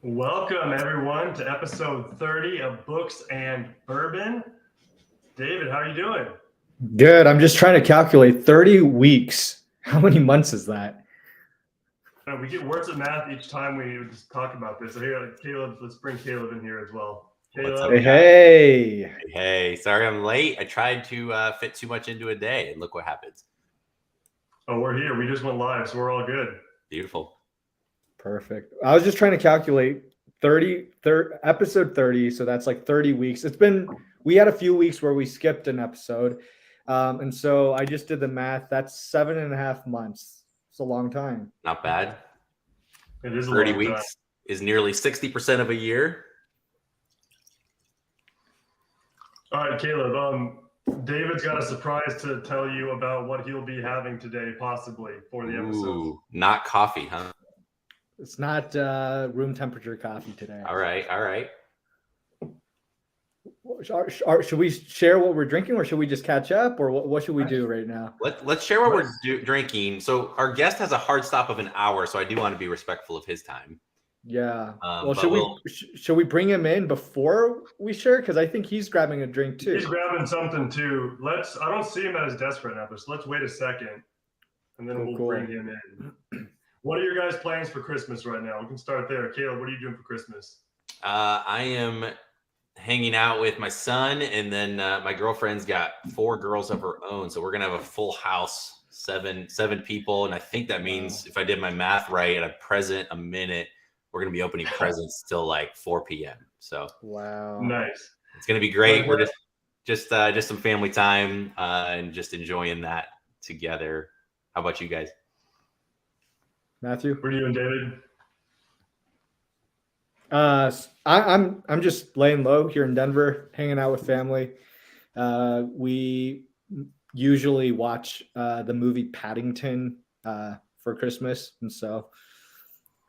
Welcome, everyone, to episode 30 of Books and Bourbon. David, how are you doing? Good. I'm just trying to calculate 30 weeks. How many months is that? We get worse at math each time we just talk about this. So here, Caleb, let's bring Caleb in here as well. Caleb. Hey. Sorry I'm late. I tried to fit too much into a day, and look what happens. Oh, we're here. We just went live, so we're all good. Beautiful. Perfect. I was just trying to calculate episode 30. So that's like 30 weeks. We had a few weeks where we skipped an episode. And so I just did the math. That's 7.5 months. It's a long time. Not bad. It is 30 weeks is nearly 60% of a year. All right, Caleb. David's got a surprise to tell you about what he'll be having today, possibly, for the episode. Ooh, not coffee, huh? It's not room temperature coffee today. All right. Should we share what we're drinking, or should we just catch up, or what should we do right now? Let's share what we're drinking. So our guest has a hard stop of an hour, so I do want to be respectful of his time. Yeah. Well, should we bring him in before we share? Because I think he's grabbing a drink too. He's grabbing something too. I don't see him at his desk right now, so let's wait a second, and then we'll bring him in. What are your guys' plans for Christmas right now? We can start there. Caleb, what are you doing for Christmas? I am hanging out with my son, and then my girlfriend's got 4 girls of her own, so we're gonna have a full house, seven people, and I think that means if I did my math right, at a present a minute, we're gonna be opening presents till like 4 p.m. So wow, nice. It's gonna be great. We're just some family time and just enjoying that together. How about you guys? Matthew? What are you doing, David? I'm just laying low here in Denver, hanging out with family. We usually watch the movie Paddington for Christmas, and so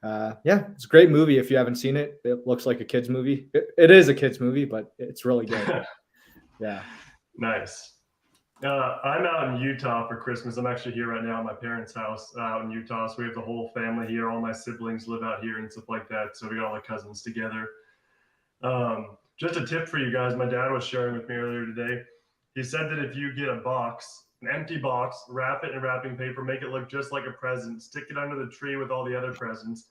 it's a great movie. If you haven't seen it, it looks like a kids movie. It is a kids movie, but it's really good. Yeah, nice. I'm out in Utah for Christmas. I'm actually here right now at my parents' house out in Utah. So we have the whole family here. All my siblings live out here and stuff like that. So we got all the cousins together. Just a tip for you guys. My dad was sharing with me earlier today. He said that if you get a box, an empty box, wrap it in wrapping paper, make it look just like a present, stick it under the tree with all the other presents.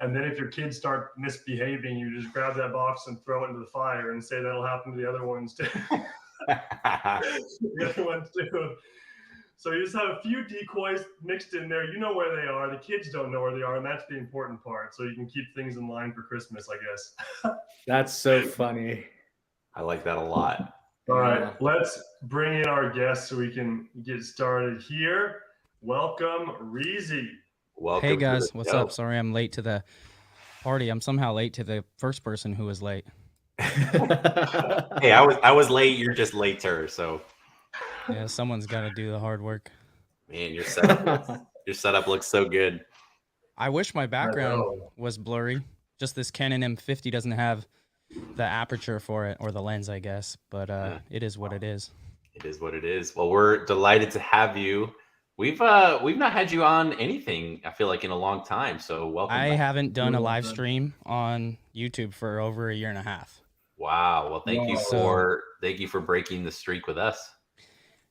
And then if your kids start misbehaving, you just grab that box and throw it into the fire and say that'll happen to the other ones too. The other ones too. So you just have a few decoys mixed in there. You know where they are. The kids don't know where they are, and that's the important part. So you can keep things in line for Christmas, I guess. That's so funny. I like that a lot. All right, let's bring in our guest so we can get started here. Welcome, Reezy. Welcome. Hey guys, what's up? Sorry I'm late to the party. I'm somehow late to the first person who was late. Hey, I was late. You're just later, so yeah, someone's got to do the hard work. Man, your setup looks so good. I wish my background was blurry. Just this Canon M50 doesn't have the aperture for it, or the lens, I guess. But it is what it is. It is what it is. Well, we're delighted to have you. We've not had you on anything, I feel like, in a long time. So welcome. I haven't done a live stream on YouTube for over 1.5 years. Wow. Well, thank you for breaking the streak with us.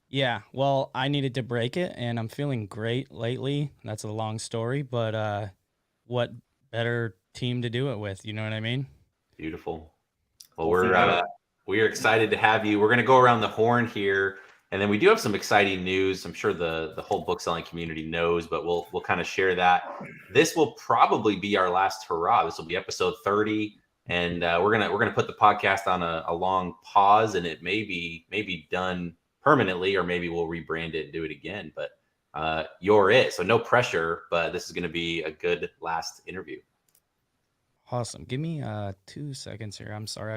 Yeah. Well, I needed to break it, and I'm feeling great lately. That's a long story, but what better team to do it with? You know what I mean? Beautiful. Well, we're excited to have you. We're going to go around the horn here, and then we do have some exciting news. I'm sure the whole book selling community knows, but we'll kind of share that. This will probably be our last hurrah. This will be episode 30. And we're gonna put the podcast on a long pause, and it may be done permanently, or maybe we'll rebrand it and do it again. But you're it, so no pressure. But this is gonna be a good last interview. Awesome. Give me 2 seconds here. I'm sorry.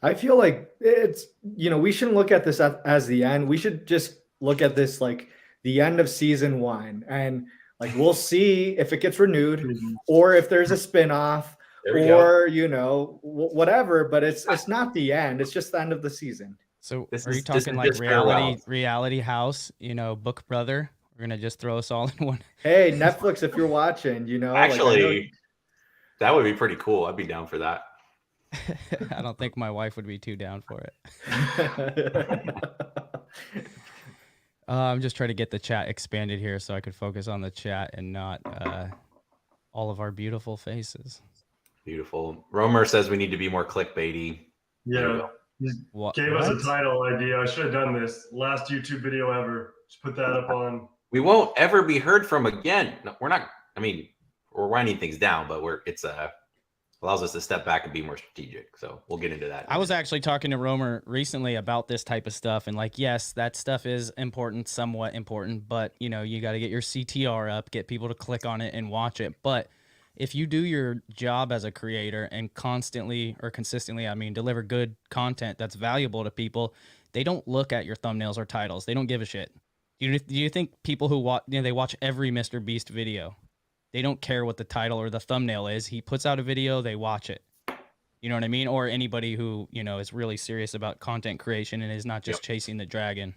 I feel like it's we shouldn't look at this as the end. We should just look at this like the end of season 1, and like we'll see if it gets renewed or if there's a spin-off or whatever, but it's not the end. It's just the end of the season. So are you talking like reality house, Book Brother? We're gonna just throw us all in one. Hey, Netflix, if you're watching, actually, That would be pretty cool. I'd be down for that. I don't think my wife would be too down for it. I'm just trying to get the chat expanded here so I could focus on the chat and not all of our beautiful faces. Beautiful. Romer says we need to be more clickbaity. Yeah. What? Gave us a title idea. I should have done this. Last YouTube video ever. Just put that up on. We won't ever be heard from again. No, we're not. I mean, we're winding things down, but it's allows us to step back and be more strategic. So we'll get into that. I was actually talking to Romer recently about this type of stuff, and like, yes, that stuff is important, somewhat important, but you know, you got to get your CTR up, get people to click on it and watch it. But if you do your job as a creator and consistently, I mean, deliver good content that's valuable to people, they don't look at your thumbnails or titles. They don't give a shit. Do you think people who watch, they watch every Mr. Beast video? They don't care what the title or the thumbnail is. He puts out a video, they watch it. You know what I mean? Or anybody who, is really serious about content creation and is not just chasing the dragon.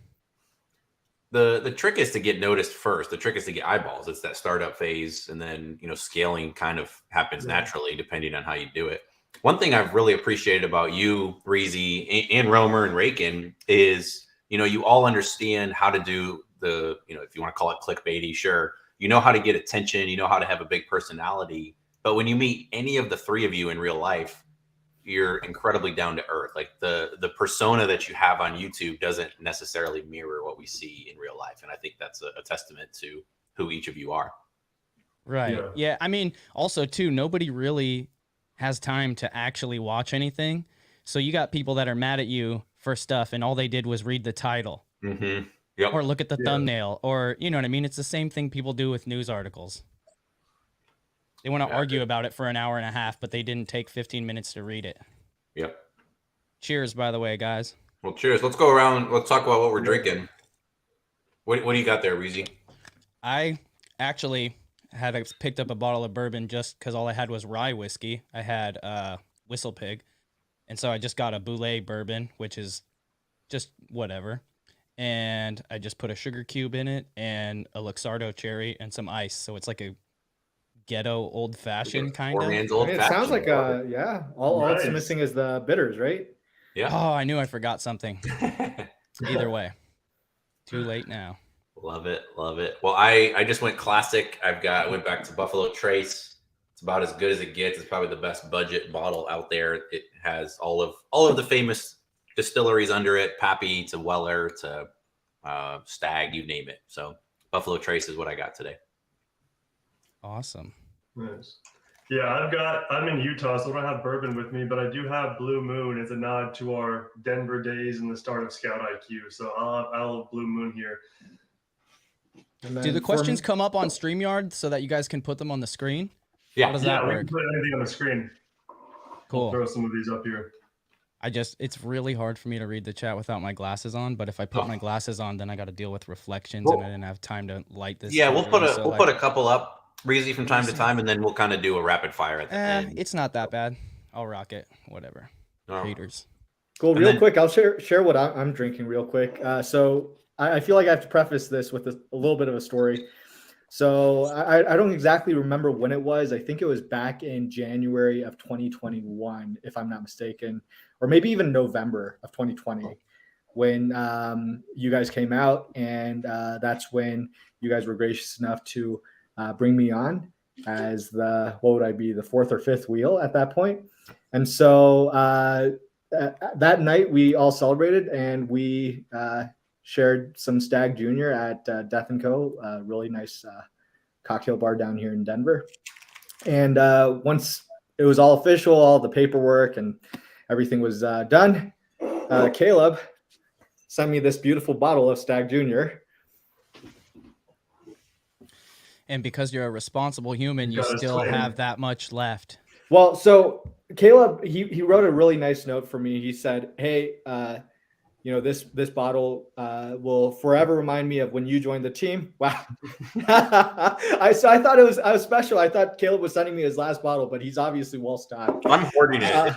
The trick is to get noticed first. The trick is to get eyeballs. It's that startup phase, and then scaling kind of happens naturally depending on how you do it. One thing I've really appreciated about you, Reezy, and Romer and Rakin is you all understand how to do the if you want to call it clickbaity, sure. You know how to get attention. You know how to have a big personality. But when you meet any of the three of you in real life, you're incredibly down to earth. Like the persona that you have on YouTube doesn't necessarily mirror what we see in real life. And I think that's a testament to who each of you are. Right. Yeah. I mean, also too, nobody really has time to actually watch anything. So you got people that are mad at you for stuff and all they did was read the title. Mm-hmm. Yep. Or look at the thumbnail, or you know what I mean? It's the same thing people do with news articles. They want to argue about it for an hour and a half, but they didn't take 15 minutes to read it. Yep. Cheers, by the way, guys. Well, cheers. Let's go around. Let's talk about what we're drinking. What do you got there, Reezy? I actually picked up a bottle of bourbon just because all I had was rye whiskey. I had Whistle Pig, and so I just got a Boulay bourbon, which is just whatever. And I just put a sugar cube in it and a Luxardo cherry and some ice. So it's like a ghetto old fashioned kind of. It sounds like all it's missing is the bitters, right? Yeah. Oh, I knew I forgot something. Either way, too late now. Love it. Well, I just went classic. I went back to Buffalo Trace. It's about as good as it gets. It's probably the best budget bottle out there. It has all of the famous distilleries under it, Pappy to Weller to Stag, you name it. So Buffalo Trace is what I got today. Awesome. Nice. Yeah, I'm in Utah, so I don't have bourbon with me, but I do have Blue Moon as a nod to our Denver days and the start of ScoutIQ. So I'll have Blue Moon here. Do the questions come up on StreamYard so that you guys can put them on the screen? Yeah. How does that work? We can put anything on the screen. Cool. I'll throw some of these up here. It's really hard for me to read the chat without my glasses on, but if I put my glasses on, then I got to deal with reflections and I didn't have time to light this. Yeah, we'll put a couple up, Reezy, from time to time, and then we'll kind of do a rapid fire at the end. It's not that bad. I'll rock it. Whatever. Haters. Cool. Real quick, I'll share what I'm drinking real quick. So I feel like I have to preface this with a little bit of a story. So I don't exactly remember when it was. I think it was back in January of 2021, if I'm not mistaken, or maybe even November of 2020, when you guys came out, and that's when you guys were gracious enough to bring me on as the fourth or fifth wheel at that point. And so that night we all celebrated and we shared some Stag Junior at Death & Co., a really nice cocktail bar down here in Denver. And once it was all official, all the paperwork and everything was done, Caleb sent me this beautiful bottle of Stag Junior. And because you're a responsible human, you still have that much left. Well, so Caleb, he wrote a really nice note for me. He said, hey, this bottle will forever remind me of when you joined the team. Wow. I thought it was special. I thought Caleb was sending me his last bottle, but he's obviously well stocked. I'm hoarding it.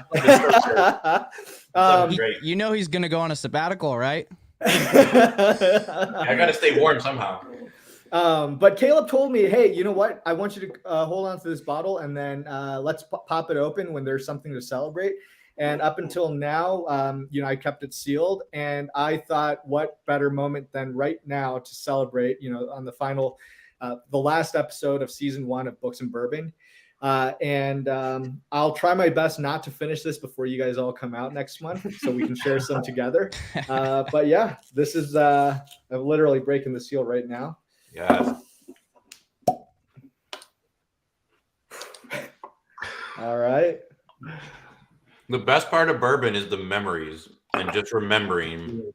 You know he's going to go on a sabbatical, right? I got to stay warm somehow. But Caleb told me, hey, you know what? I want you to hold on to this bottle and then let's pop it open when there's something to celebrate. And up until now, I kept it sealed. And I thought, what better moment than right now to celebrate, on the final, the last episode of season 1 of Books and Bourbon. And I'll try my best not to finish this before you guys all come out next month so we can share some together. But yeah, this is I'm literally breaking the seal right now. Yes. All right. The best part of bourbon is the memories and just remembering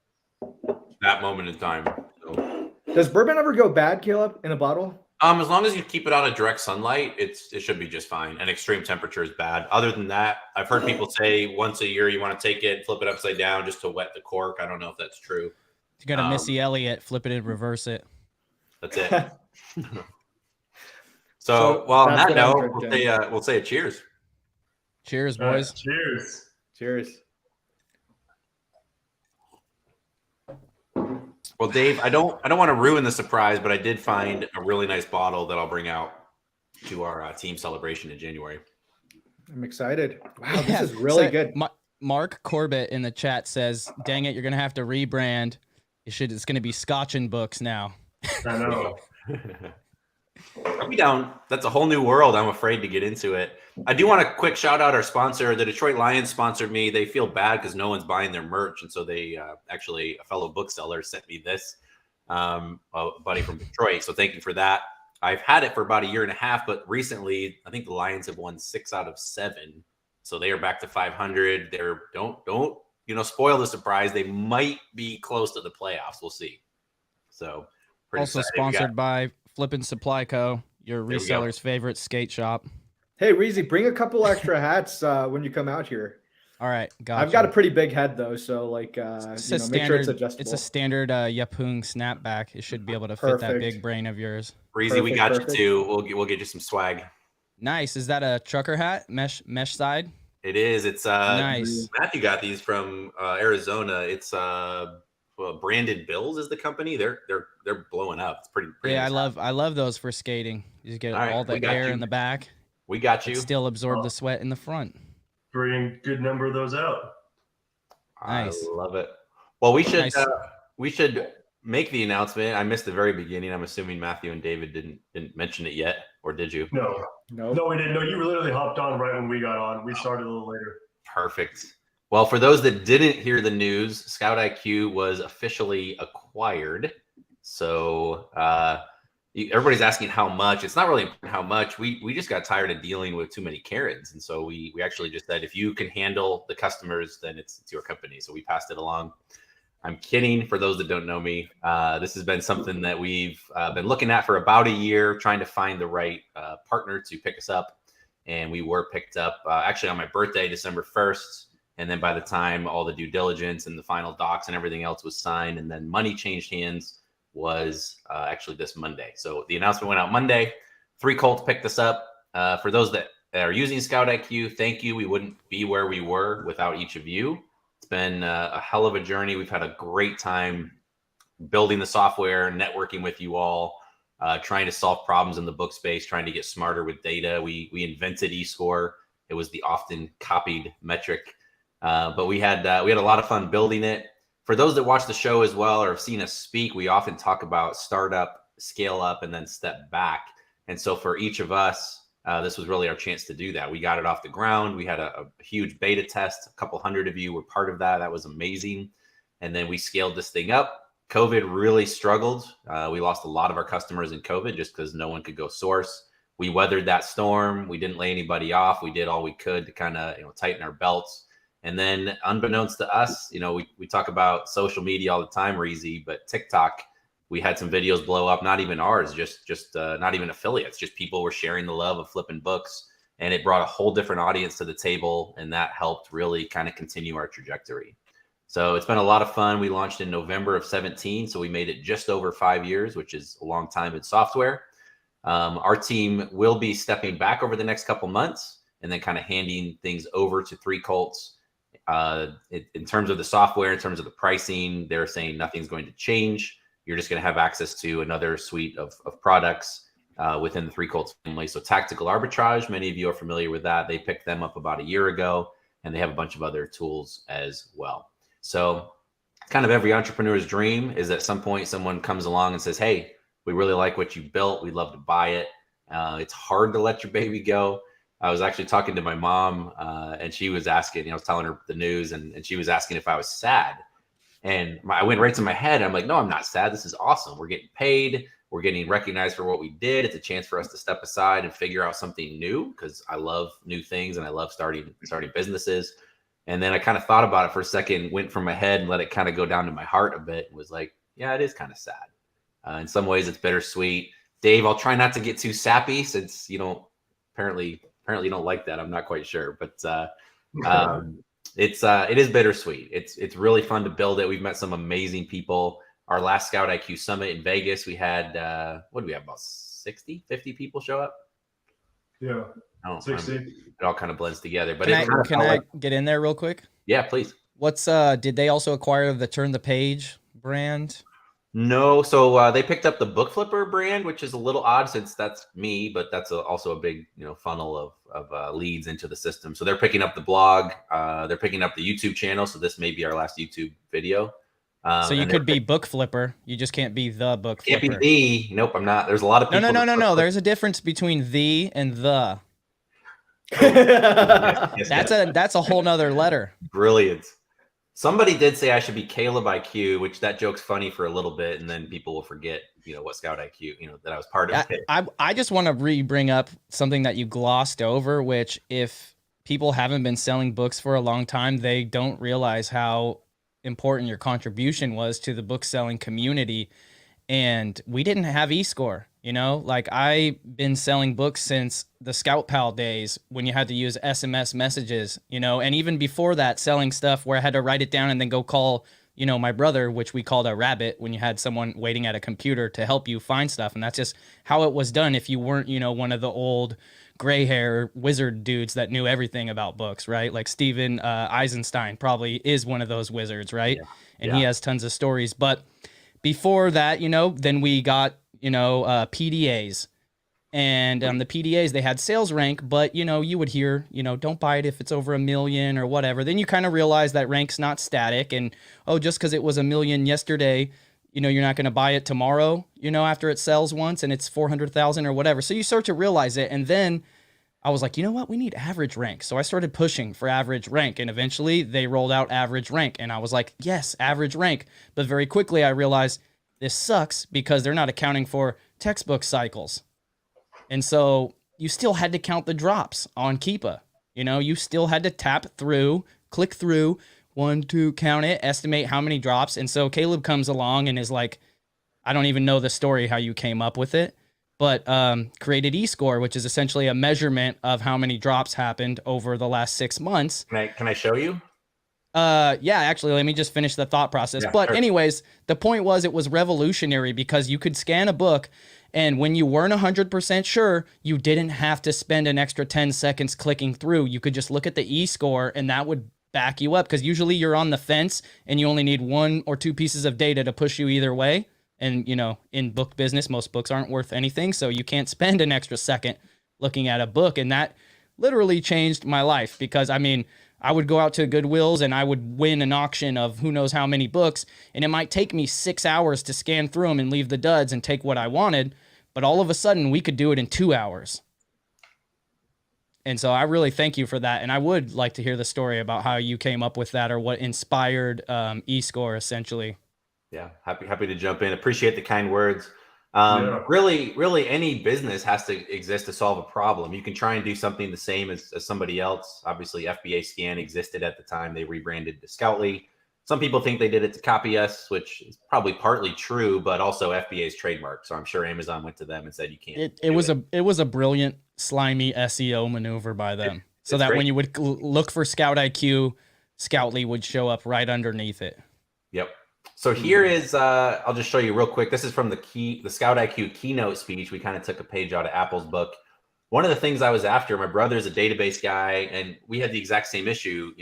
that moment in time. So, does bourbon ever go bad, Caleb, in a bottle? as long as you keep it out of direct sunlight, it should be just fine. And extreme temperature is bad. Other than that, I've heard people say once a year you want to take it, flip it upside down just to wet the cork. I don't know if that's true. You got a Missy Elliott, flip it and reverse it. That's it. So well, on that note, we'll say a cheers. Cheers, boys. Cheers. Cheers. Well, Dave, I don't want to ruin the surprise, but I did find a really nice bottle that I'll bring out to our team celebration in January. I'm excited. Wow, this is really good. Mark Corbett in the chat says, "Dang it, you're gonna have to rebrand. It's gonna be Scotch and Books now." I know. I'll be down. That's a whole new world. I'm afraid to get into it. I do want to quick shout out our sponsor. The Detroit Lions sponsored me. They feel bad because no one's buying their merch. And so they actually, a fellow bookseller sent me this, a buddy from Detroit. So thank you for that. I've had it for about a year and a half, but recently I think the Lions have won 6 out of 7. So they are back to 500. They're don't spoil the surprise. They might be close to the playoffs. We'll see. So also excited. Sponsored by Flippin' Supply Co., your reseller's favorite skate shop. Hey, Reezy, bring a couple extra hats when you come out here. All right, gotcha. I've got a pretty big head though, so make sure it's adjustable. It's a standard Yapung snapback. It should be able to fit that big brain of yours. Reezy, we got you too. We'll get you some swag. Nice. Is that a trucker hat? Mesh side? It is. It's nice. Matthew got these from Arizona. It's Branded Bills is the company. They're blowing up. It's pretty yeah, nice. I love those for skating. You just get all the air in the back. We got you. Still absorb the sweat in the front. Bring a good number of those out. Nice. I love it. Well, we should make the announcement. I missed the very beginning. I'm assuming Matthew and David didn't mention it yet, or did you? No, we didn't. No, you literally hopped on right when we got on. We started a little later. Perfect. Well, for those that didn't hear the news, ScoutIQ was officially acquired. So everybody's asking how much. It's not really important how much. We just got tired of dealing with too many Karens. And so we actually just said, if you can handle the customers, then it's your company. So we passed it along. I'm kidding. For those that don't know me, this has been something that we've been looking at for about a year, trying to find the right partner to pick us up. And we were picked up actually on my birthday, December 1st. And then by the time all the due diligence and the final docs and everything else was signed, and then money changed hands, was actually this Monday. So the announcement went out Monday. 3 Colts picked us up. For those that are using ScoutIQ, thank you. We wouldn't be where we were without each of you. It's been a hell of a journey. We've had a great time building the software, networking with you all, trying to solve problems in the book space, trying to get smarter with data. We invented eScore. It was the often copied metric. But we had a lot of fun building it. For those that watch the show as well or have seen us speak, we often talk about startup, scale up, and then step back. And so for each of us, this was really our chance to do that. We got it off the ground. We had a huge beta test. A couple hundred of you were part of that. That was amazing. And then we scaled this thing up. COVID really struggled. We lost a lot of our customers in COVID just because no one could go source. We weathered that storm. We didn't lay anybody off. We did all we could to kind of tighten our belts. And then unbeknownst to us, we talk about social media all the time, Reezy, but TikTok, we had some videos blow up, not even ours, just not even affiliates, just people were sharing the love of flipping books. And it brought a whole different audience to the table. And that helped really kind of continue our trajectory. So it's been a lot of fun. We launched in November of 2017. So we made it just over 5 years, which is a long time in software. Our team will be stepping back over the next couple months and then kind of handing things over to 3 Colts. In terms of the software, in terms of the pricing, they're saying nothing's going to change. you're just going to have access to another suite of products within the Three Colts family. So Tactical Arbitrage, many of you are familiar with that. They picked them up about a year ago, and they have a bunch of other tools as well. So kind of every entrepreneur's dream is at some point someone comes along and says, hey, we really like what you built. We'd love to buy it. It's hard to let your baby go. I was actually talking to my mom and she was asking, I was telling her the news and she was asking if I was sad. And I went right to my head. I'm like, no, I'm not sad. This is awesome. We're getting paid. We're getting recognized for what we did. It's a chance for us to step aside and figure out something new because I love new things and I love starting businesses. And then I kind of thought about it for a second, went from my head and let it kind of go down to my heart a bit and was like, yeah, it is kind of sad. In some ways, it's bittersweet. Dave, I'll try not to get too sappy since you don't apparently you don't like that. I'm not quite sure, but it is bittersweet. It's really fun to build it. We've met some amazing people. Our last ScoutIQ Summit in Vegas, we had what do we have, about 60, 50 people show up? Yeah. 60. It all kind of blends together. But can I get in there real quick? Yeah, please. What's did they also acquire the Turn the Page brand? No, so they picked up the Book Flipper brand, which is a little odd since that's me, but that's also a big funnel of leads into the system. So they're picking up the blog, they're picking up the YouTube channel. So this may be our last YouTube video. So you could be Book Flipper, you just can't be the Book Flipper. Can't be the. Nope, I'm not. There's a lot of people. No. There's a difference between the and the. Yes, that's a whole nother letter. Brilliant. Somebody did say I should be Caleb IQ, which that joke's funny for a little bit, and then people will forget, what ScoutIQ, that I was part of it. I just want to bring up something that you glossed over, which if people haven't been selling books for a long time, they don't realize how important your contribution was to the book selling community. And we didn't have eScore, like I've been selling books since the Scout Pal days when you had to use SMS messages, and even before that, selling stuff where I had to write it down and then go call, my brother, which we called a rabbit, when you had someone waiting at a computer to help you find stuff. And that's just how it was done. If you weren't, one of the old gray hair wizard dudes that knew everything about books, right? Like Steven Eisenstein probably is one of those wizards, right? Yeah. And he has tons of stories. But before that, then we got, PDAs. And the PDAs, they had sales rank, but, you would hear, don't buy it if it's over 1 million or whatever. Then you kind of realize that rank's not static. And, just because it was 1 million yesterday, you're not going to buy it tomorrow, after it sells once and it's 400,000 or whatever. So you start to realize it. And then I was like, you know what? We need average rank. So I started pushing for average rank, and eventually they rolled out average rank. And I was like, yes, average rank. But very quickly I realized this sucks because they're not accounting for textbook cycles. And so you still had to count the drops on Keepa. You still had to click through, 1, 2, count it, estimate how many drops. And so Caleb comes along and is like, I don't even know the story how you came up with it, but created eScore, which is essentially a measurement of how many drops happened over the last 6 months. Can I show you? Yeah, actually, let me just finish the thought process. Yeah, but sure. Anyways, the point was it was revolutionary because you could scan a book, and when you weren't 100% sure, you didn't have to spend an extra 10 seconds clicking through. You could just look at the eScore, and that would back you up, because usually you're on the fence and you only need 1 or 2 pieces of data to push you either way. And, in book business, most books aren't worth anything, so you can't spend an extra second looking at a book. And that literally changed my life because, I would go out to Goodwills and I would win an auction of who knows how many books, and it might take me 6 hours to scan through them and leave the duds and take what I wanted, but all of a sudden we could do it in 2 hours. And so I really thank you for that, and I would like to hear the story about how you came up with that or what inspired eScore essentially. Yeah, happy to jump in. Appreciate the kind words. Really, any business has to exist to solve a problem. You can try and do something the same as somebody else. Obviously, FBA Scan existed at the time. They rebranded to Scoutly. Some people think they did it to copy us, which is probably partly true, but also FBA's trademark. So I'm sure Amazon went to them and said, you can't. It was a brilliant, slimy SEO maneuver by them. So that great. When you would look for ScoutIQ, Scoutly would show up right underneath it. Yep. So here is, I'll just show you real quick. This is from the ScoutIQ keynote speech. We kind of took a page out of Apple's book. One of the things I was after, my brother's a database guy, and we had the exact same issue.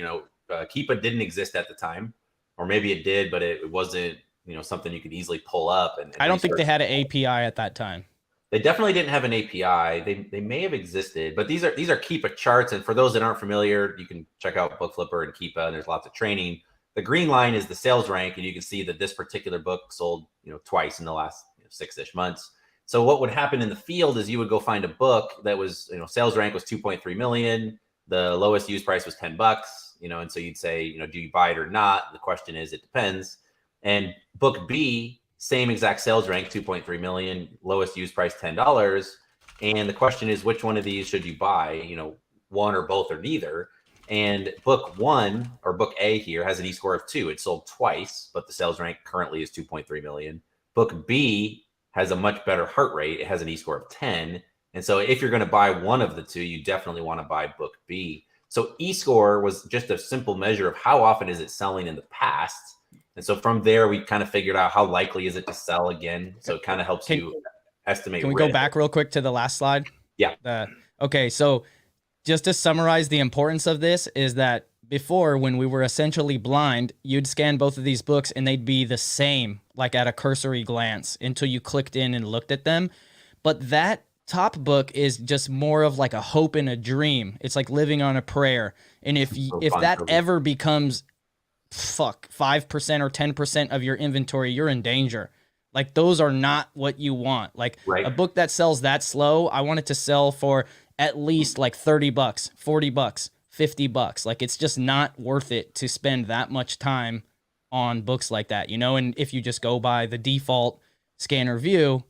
Keepa didn't exist at the time, or maybe it did, but it wasn't something you could easily pull up. And I don't think research. they had an API at that time. They definitely didn't have an API. They may have existed, but these are Keepa charts. And for those that aren't familiar, you can check out Book Flipper and Keepa, and there's lots of training. The green line is the sales rank, and you can see that this particular book sold twice in the last 6-ish months. So what would happen in the field is you would go find a book that was sales rank was 2.3 million. The lowest use price was $10. And so you'd say, do you buy it or not? The question is, it depends. And book B, same exact sales rank, 2.3 million, lowest use price, $10. And the question is, which one of these should you buy? One or both or neither. And book 1 or book A here has an E-score of 2. It sold twice, but the sales rank currently is 2.3 million. Book B has a much better heart rate. It has an E-score of 10. And so if you're going to buy one of the two, you definitely want to buy book B. So E-score was just a simple measure of how often is it selling in the past. And so from there, we kind of figured out how likely is it to sell again. So it kind of helps you estimate. Can we risk. go back real quick to the last slide? Yeah. Okay, so just to summarize the importance of this is that before, when we were essentially blind, you'd scan both of these books and they'd be the same, like at a cursory glance until you clicked in and looked at them. But that top book is just more of like a hope and a dream. It's like living on a prayer. And if that ever becomes 5% or 10% of your inventory, you're in danger. Like those are not what you want. Like a book that sells that slow, I want it to sell for at least like $30, $40, $50. Like it's just not worth it to spend that much time on books like that, and if you just go by the default scanner view,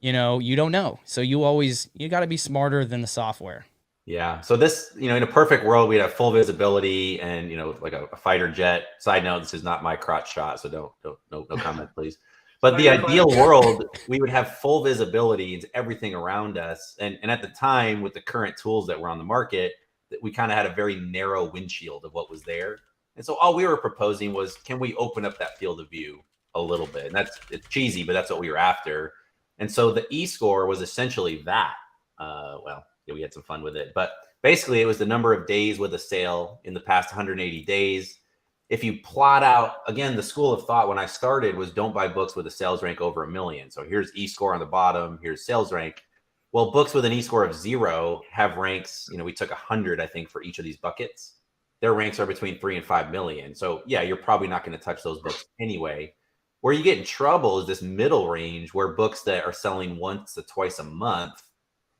you don't know. So you got to be smarter than the software. Yeah. So this, in a perfect world, we'd have full visibility and, like a fighter jet. Side note, this is not my crotch shot. So no comment, please. But the ideal world, we would have full visibility into everything around us. And at the time, with the current tools that were on the market, that we kind of had a very narrow windshield of what was there. And so all we were proposing was, can we open up that field of view a little bit? And it's cheesy, but that's what we were after. And so the E-score was essentially that. We had some fun with it, but basically it was the number of days with a sale in the past 180 days. If you plot out, again, the school of thought when I started was don't buy books with a sales rank over 1 million. So here's E-score on the bottom, here's sales rank. Well, books with an E-score of 0 have ranks, we took 100, I think, for each of these buckets. Their ranks are between 3 and 5 million. So yeah, you're probably not going to touch those books anyway. Where you get in trouble is this middle range where books that are selling once to twice a month,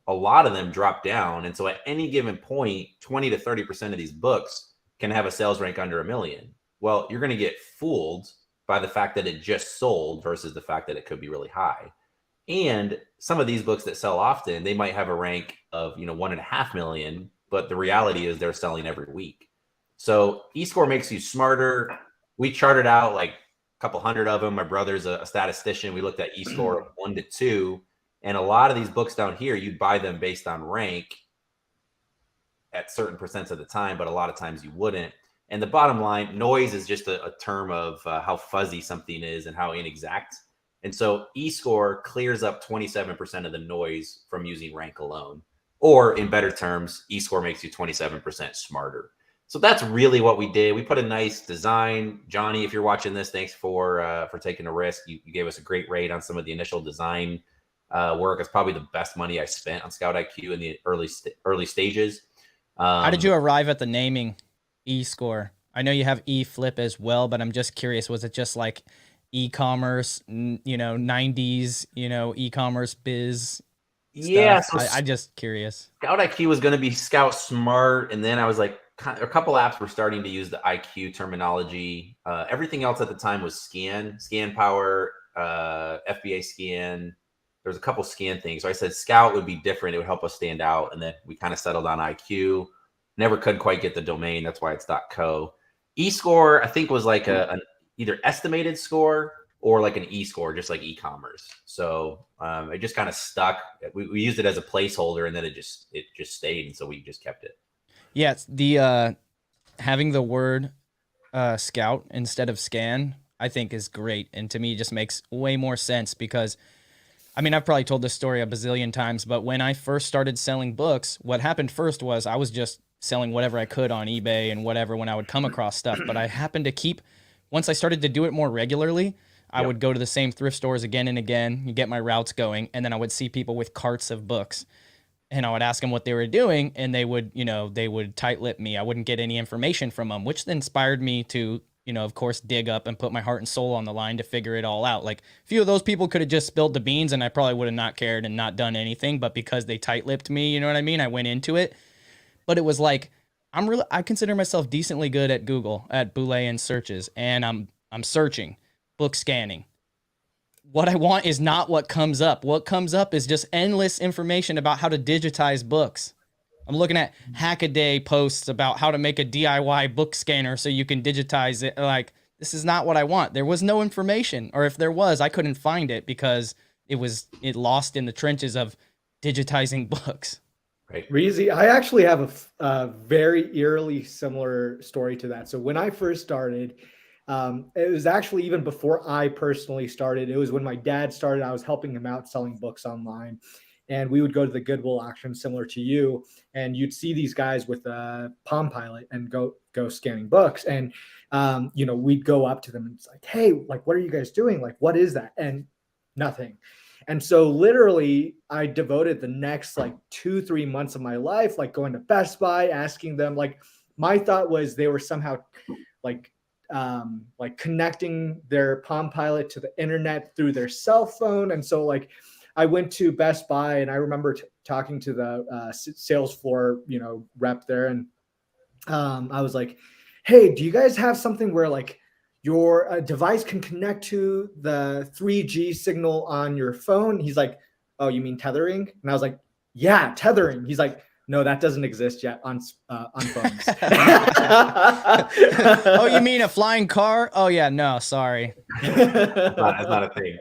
a lot of them drop down. And so at any given point, 20 to 30% of these books can have a sales rank under 1 million. Well, you're going to get fooled by the fact that it just sold versus the fact that it could be really high. And some of these books that sell often, they might have a rank of 1.5 million, but the reality is they're selling every week. So E-score makes you smarter. We charted out like a couple hundred of them. My brother's a statistician. We looked at E-score of 1 to 2. And a lot of these books down here, you'd buy them based on rank at certain percents of the time, but a lot of times you wouldn't. And the bottom line, noise is just a term of how fuzzy something is and how inexact. And so E-score clears up 27% of the noise from using rank alone. Or in better terms, E-score makes you 27% smarter. So that's really what we did. We put a nice design. Johnny, if you're watching this, thanks for taking a risk. You gave us a great rate on some of the initial design work. It's probably the best money I spent on ScoutIQ in the early stages. How did you arrive at the naming E-score? I know you have E-flip as well, but I'm just curious. Was it just like e-commerce, 90s, e-commerce biz? Yeah. So I just curious. ScoutIQ was going to be Scout Smart. And then I was like, a couple apps were starting to use the IQ terminology. Everything else at the time was Scan Power, FBA Scan. There's a couple scan things. So I said Scout would be different. It would help us stand out. And then we kind of settled on IQ. Never could quite get the domain. That's why it's .co. E-score, I think, was like an either estimated score or like an E-score, just like e-commerce. So it just kind of stuck. We used it as a placeholder, and then it just stayed. And so we just kept it. Yeah, the having the word scout instead of scan, I think is great. And to me, it just makes way more sense because, I mean, I've probably told this story a bazillion times, but when I first started selling books, what happened first was I was just selling whatever I could on eBay and whatever when I would come across stuff. But I happened to once I started to do it more regularly, I would go to the same thrift stores again and again, you get my routes going, and then I would see people with carts of books. And I would ask them what they were doing, and they would, they would tight-lip me. I wouldn't get any information from them, which inspired me to, of course, dig up and put my heart and soul on the line to figure it all out. Like, a few of those people could have just spilled the beans, and I probably would have not cared and not done anything. But because they tight-lipped me, you know what I mean? I went into it. But it was like, I consider myself decently good at Google, at Boolean searches, and I'm searching, book scanning. What I want is not what comes up. What comes up is just endless information about how to digitize books. I'm looking at Hackaday posts about how to make a DIY book scanner so you can digitize it. Like, this is not what I want. There was no information, or if there was, I couldn't find it because it lost in the trenches of digitizing books. Right. Reezy, I actually have a very eerily similar story to that. So when I first started, it was actually even before I personally started. It was when my dad started. I was helping him out selling books online, and we would go to the Goodwill auction similar to you, and you'd see these guys with a Palm Pilot and go scanning books, and we'd go up to them and it's like, hey, like, what are you guys doing? Like, what is that? And nothing. And so literally I devoted the next like 2-3 months of my life, like going to Best Buy, asking them, like, my thought was they were somehow like connecting their Palm Pilot to the internet through their cell phone. And so like I went to Best Buy, and I remember talking to the sales floor, rep there. And I was like, hey, do you guys have something where like your device can connect to the 3G signal on your phone? He's like, oh, you mean tethering? And I was like, yeah, tethering. He's like, no, that doesn't exist yet on phones. Oh, you mean a flying car? Oh yeah, no, sorry. That's not a thing.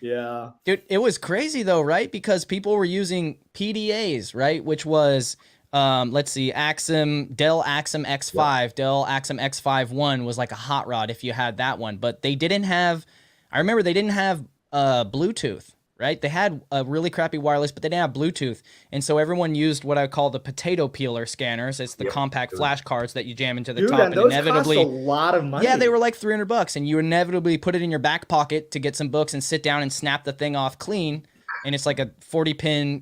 Yeah. Dude, it was crazy though, right? Because people were using PDAs, right? Which was, let's see, Dell Axum X5, yep. Dell Axum X5-1 was like a hot rod if you had that one. But they didn't have, I remember they didn't have Bluetooth, right? They had a really crappy wireless, but they didn't have Bluetooth. And so everyone used what I call the potato peeler scanners. It's the compact flash cards that you jam into the top, and those inevitably cost a lot of money. Yeah, they were like $300, and you inevitably put it in your back pocket to get some books and sit down and snap the thing off clean. And it's like a 40-pin,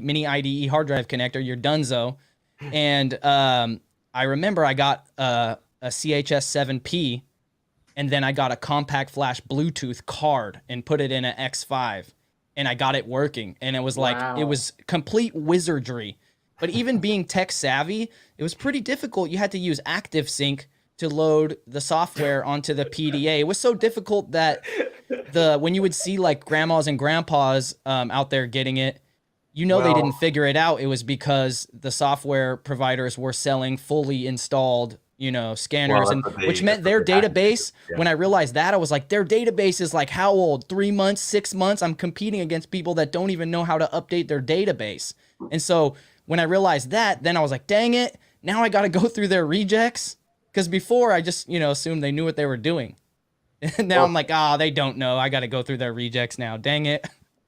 mini IDE hard drive connector. You're donezo. And I remember I got a CHS-7P, and then I got a compact flash Bluetooth card and put it in an X5, and I got it working. And it was like, It was complete wizardry. But even being tech savvy, it was pretty difficult. You had to use ActiveSync to load the software onto the PDA. It was so difficult that when you would see like grandmas and grandpas out there getting it, they didn't figure it out. It was because the software providers were selling fully installed, scanners, which meant their database. Yeah. When I realized that, I was like, their database is like how old? 3 months, 6 months? I'm competing against people that don't even know how to update their database. And so when I realized that, then I was like, dang it, now I got to go through their rejects. Because before I just, assumed they knew what they were doing. And now I'm like, they don't know. I got to go through their rejects now. Dang it.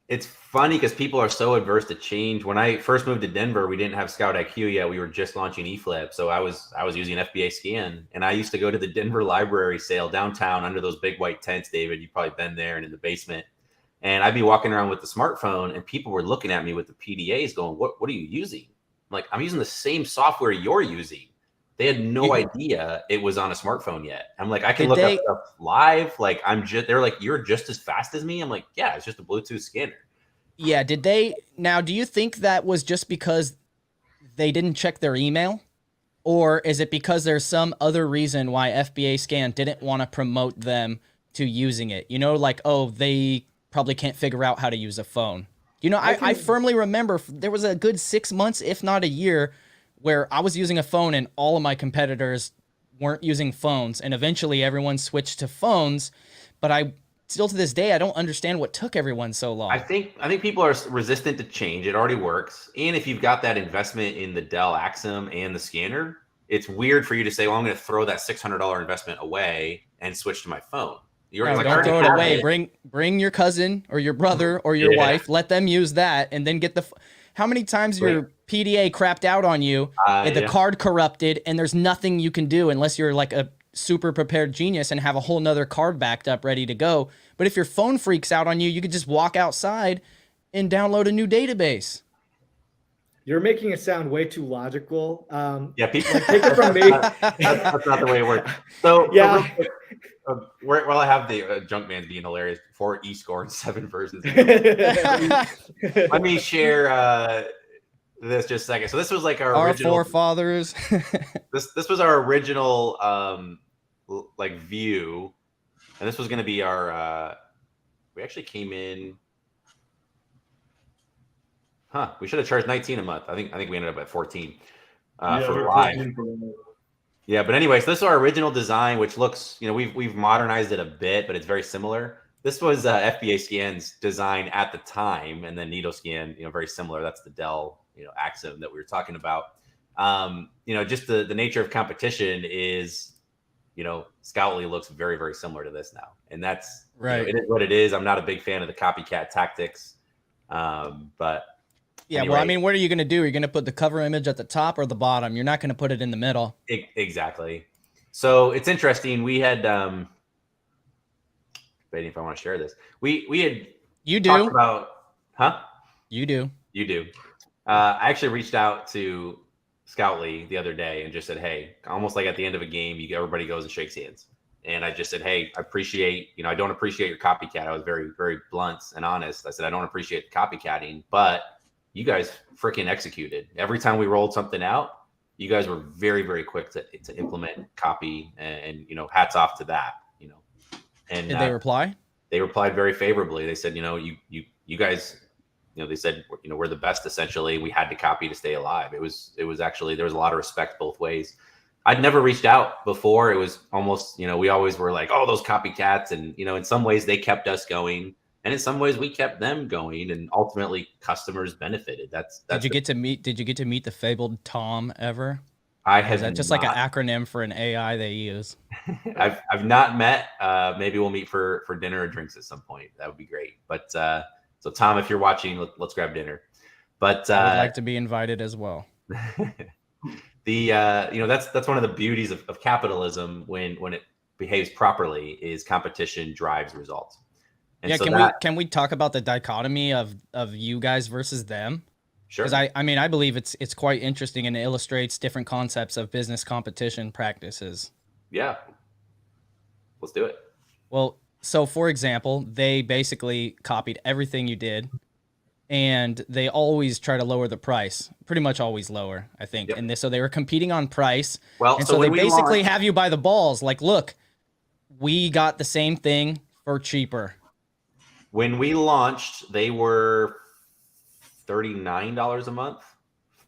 It's funny because people are so adverse to change. When I first moved to Denver, we didn't have ScoutIQ yet. We were just launching eFlip. So I was using FBA Scan. And I used to go to the Denver library sale downtown under those big white tents, David. You've probably been there and in the basement. And I'd be walking around with the smartphone, and people were looking at me with the PDAs going, what are you using? I'm like, I'm using the same software you're using. They had no idea it was on a smartphone yet. I'm like, I can look up stuff live. Like, they're like, you're just as fast as me. I'm like, yeah, it's just a Bluetooth scanner. Yeah. Now, do you think that was just because they didn't check their email? Or is it because there's some other reason why FBA Scan didn't want to promote them to using it? They probably can't figure out how to use a phone. I firmly remember there was a good 6 months, if not a year, where I was using a phone and all of my competitors weren't using phones. And eventually everyone switched to phones. But I still to this day, I don't understand what took everyone so long. I think people are resistant to change. It already works. And if you've got that investment in the Dell Axum and the scanner, it's weird for you to say, well, I'm going to throw that $600 investment away and switch to my phone. Don't throw it away. Bring your cousin or your brother or your wife. Let them use that, and then get the. How many times your PDA crapped out on you, and the card corrupted, and there's nothing you can do unless you're like a super prepared genius and have a whole nother card backed up ready to go. But if your phone freaks out on you, you could just walk outside and download a new database. You're making it sound way too logical. Yeah, people take it from me. That's not the way it works. So Yeah. While I have the Junkman being hilarious, 4 E-score and 7 versus. Let me share this just a second. So this was like our original forefathers. this was our original like view, and this was going to be our. We actually came in. We should have charged 19 a month. I think we ended up at 14 for live. Yeah, but anyway, so this is our original design, which looks, we've modernized it a bit, but it's very similar. This was FBA Scan's design at the time, and then Needle Scan, very similar. That's the Dell, Axum that we were talking about. Just the nature of competition is, Scoutly looks very, very similar to this now, and that's right. It is what it is. I'm not a big fan of the copycat tactics, but. Yeah, anyway. well, I mean, what are you going to do? Are you going to put the cover image at the top or the bottom? You're not going to put it in the middle. Exactly. So it's interesting. We had, debating if I want to share this. We had you do talked about, You do. I actually reached out to Scoutly the other day and just said, hey, almost like at the end of a game, everybody goes and shakes hands. And I just said, hey, I appreciate, I don't appreciate your copycat. I was very, very blunt and honest. I said, I don't appreciate the copycatting, but you guys freaking executed. Every time we rolled something out, you guys were very, very quick to implement copy, and hats off to that. And did they reply? They replied very favorably. They said, you guys, they said, we're the best essentially. We had to copy to stay alive. It was actually, there was a lot of respect both ways. I'd never reached out before. It was almost, we always were like, oh, those copycats, and in some ways they kept us going. And in some ways, we kept them going, and ultimately, customers benefited. Did you get to meet the fabled Tom ever? I have. Is that just like an acronym for an AI they use? I've not met. Maybe we'll meet for dinner or drinks at some point. That would be great. But so Tom, if you're watching, let's grab dinner. But I would like to be invited as well. That's one of the beauties of capitalism when it behaves properly. Is competition drives results. And yeah, so can we talk about the dichotomy of you guys versus them? Sure. Because I believe it's quite interesting and it illustrates different concepts of business competition practices. Yeah. Let's do it. Well, so for example, they basically copied everything you did, and they always try to lower the price. Pretty much always lower, I think. Yep. And so they were competing on price. Well, and so they basically have you by the balls. Like, look, we got the same thing for cheaper. When we launched, they were $39 a month,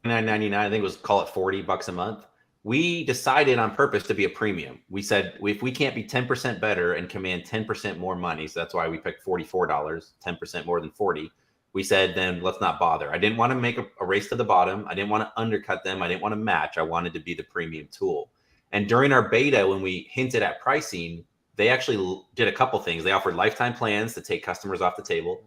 $9.99. I think it was, call it $40 a month. We decided on purpose to be a premium. We said, if we can't be 10% better and command 10% more money, so that's why we picked $44, 10% more than 40. We said, then let's not bother. I didn't want to make a race to the bottom. I didn't want to undercut them. I didn't want to match. I wanted to be the premium tool. And during our beta, when we hinted at pricing, they actually did a couple things. They offered lifetime plans to take customers off the table.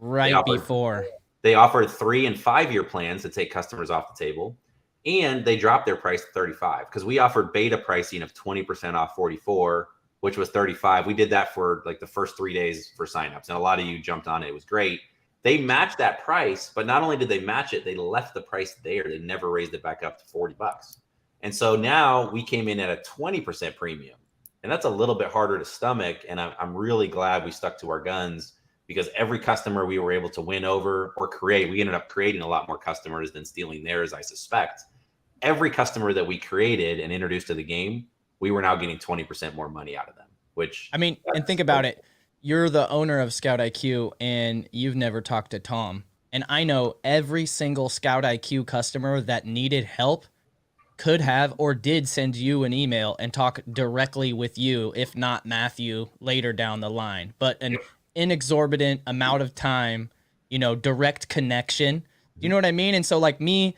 They offered 3 and 5 year plans to take customers off the table. And they dropped their price to $35 because we offered beta pricing of 20% off 44, which was $35. We did that for like the first 3 days for signups. And a lot of you jumped on it. It was great. They matched that price, but not only did they match it, they left the price there. They never raised it back up to $40. And so now we came in at a 20% premium. And that's a little bit harder to stomach. And I'm really glad we stuck to our guns, because every customer we were able to win over or create, we ended up creating a lot more customers than stealing theirs, I suspect. Every customer that we created and introduced to the game, we were now getting 20% more money out of them, which and think about it. You're the owner of ScoutIQ and you've never talked to Tom. And I know every single ScoutIQ customer that needed help could have or did send you an email and talk directly with you, if not Matthew, later down the line. But an inexorbitant amount of time, direct connection. You know what I mean? And so like me,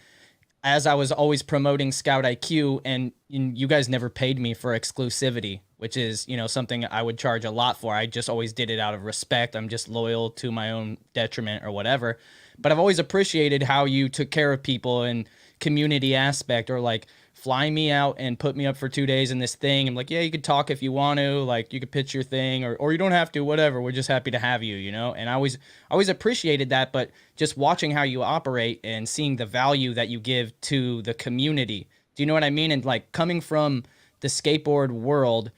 as I was always promoting ScoutIQ, and you guys never paid me for exclusivity, which is, something I would charge a lot for. I just always did it out of respect. I'm just loyal to my own detriment or whatever. But I've always appreciated how you took care of people and community aspect, or like fly me out and put me up for 2 days in this thing. I'm like, yeah, you could talk if you want to, like you could pitch your thing, or you don't have to, whatever. We're just happy to have you, you know? And I always appreciated that, but just watching how you operate and seeing the value that you give to the community. Do you know what I mean? And like coming from the skateboard world,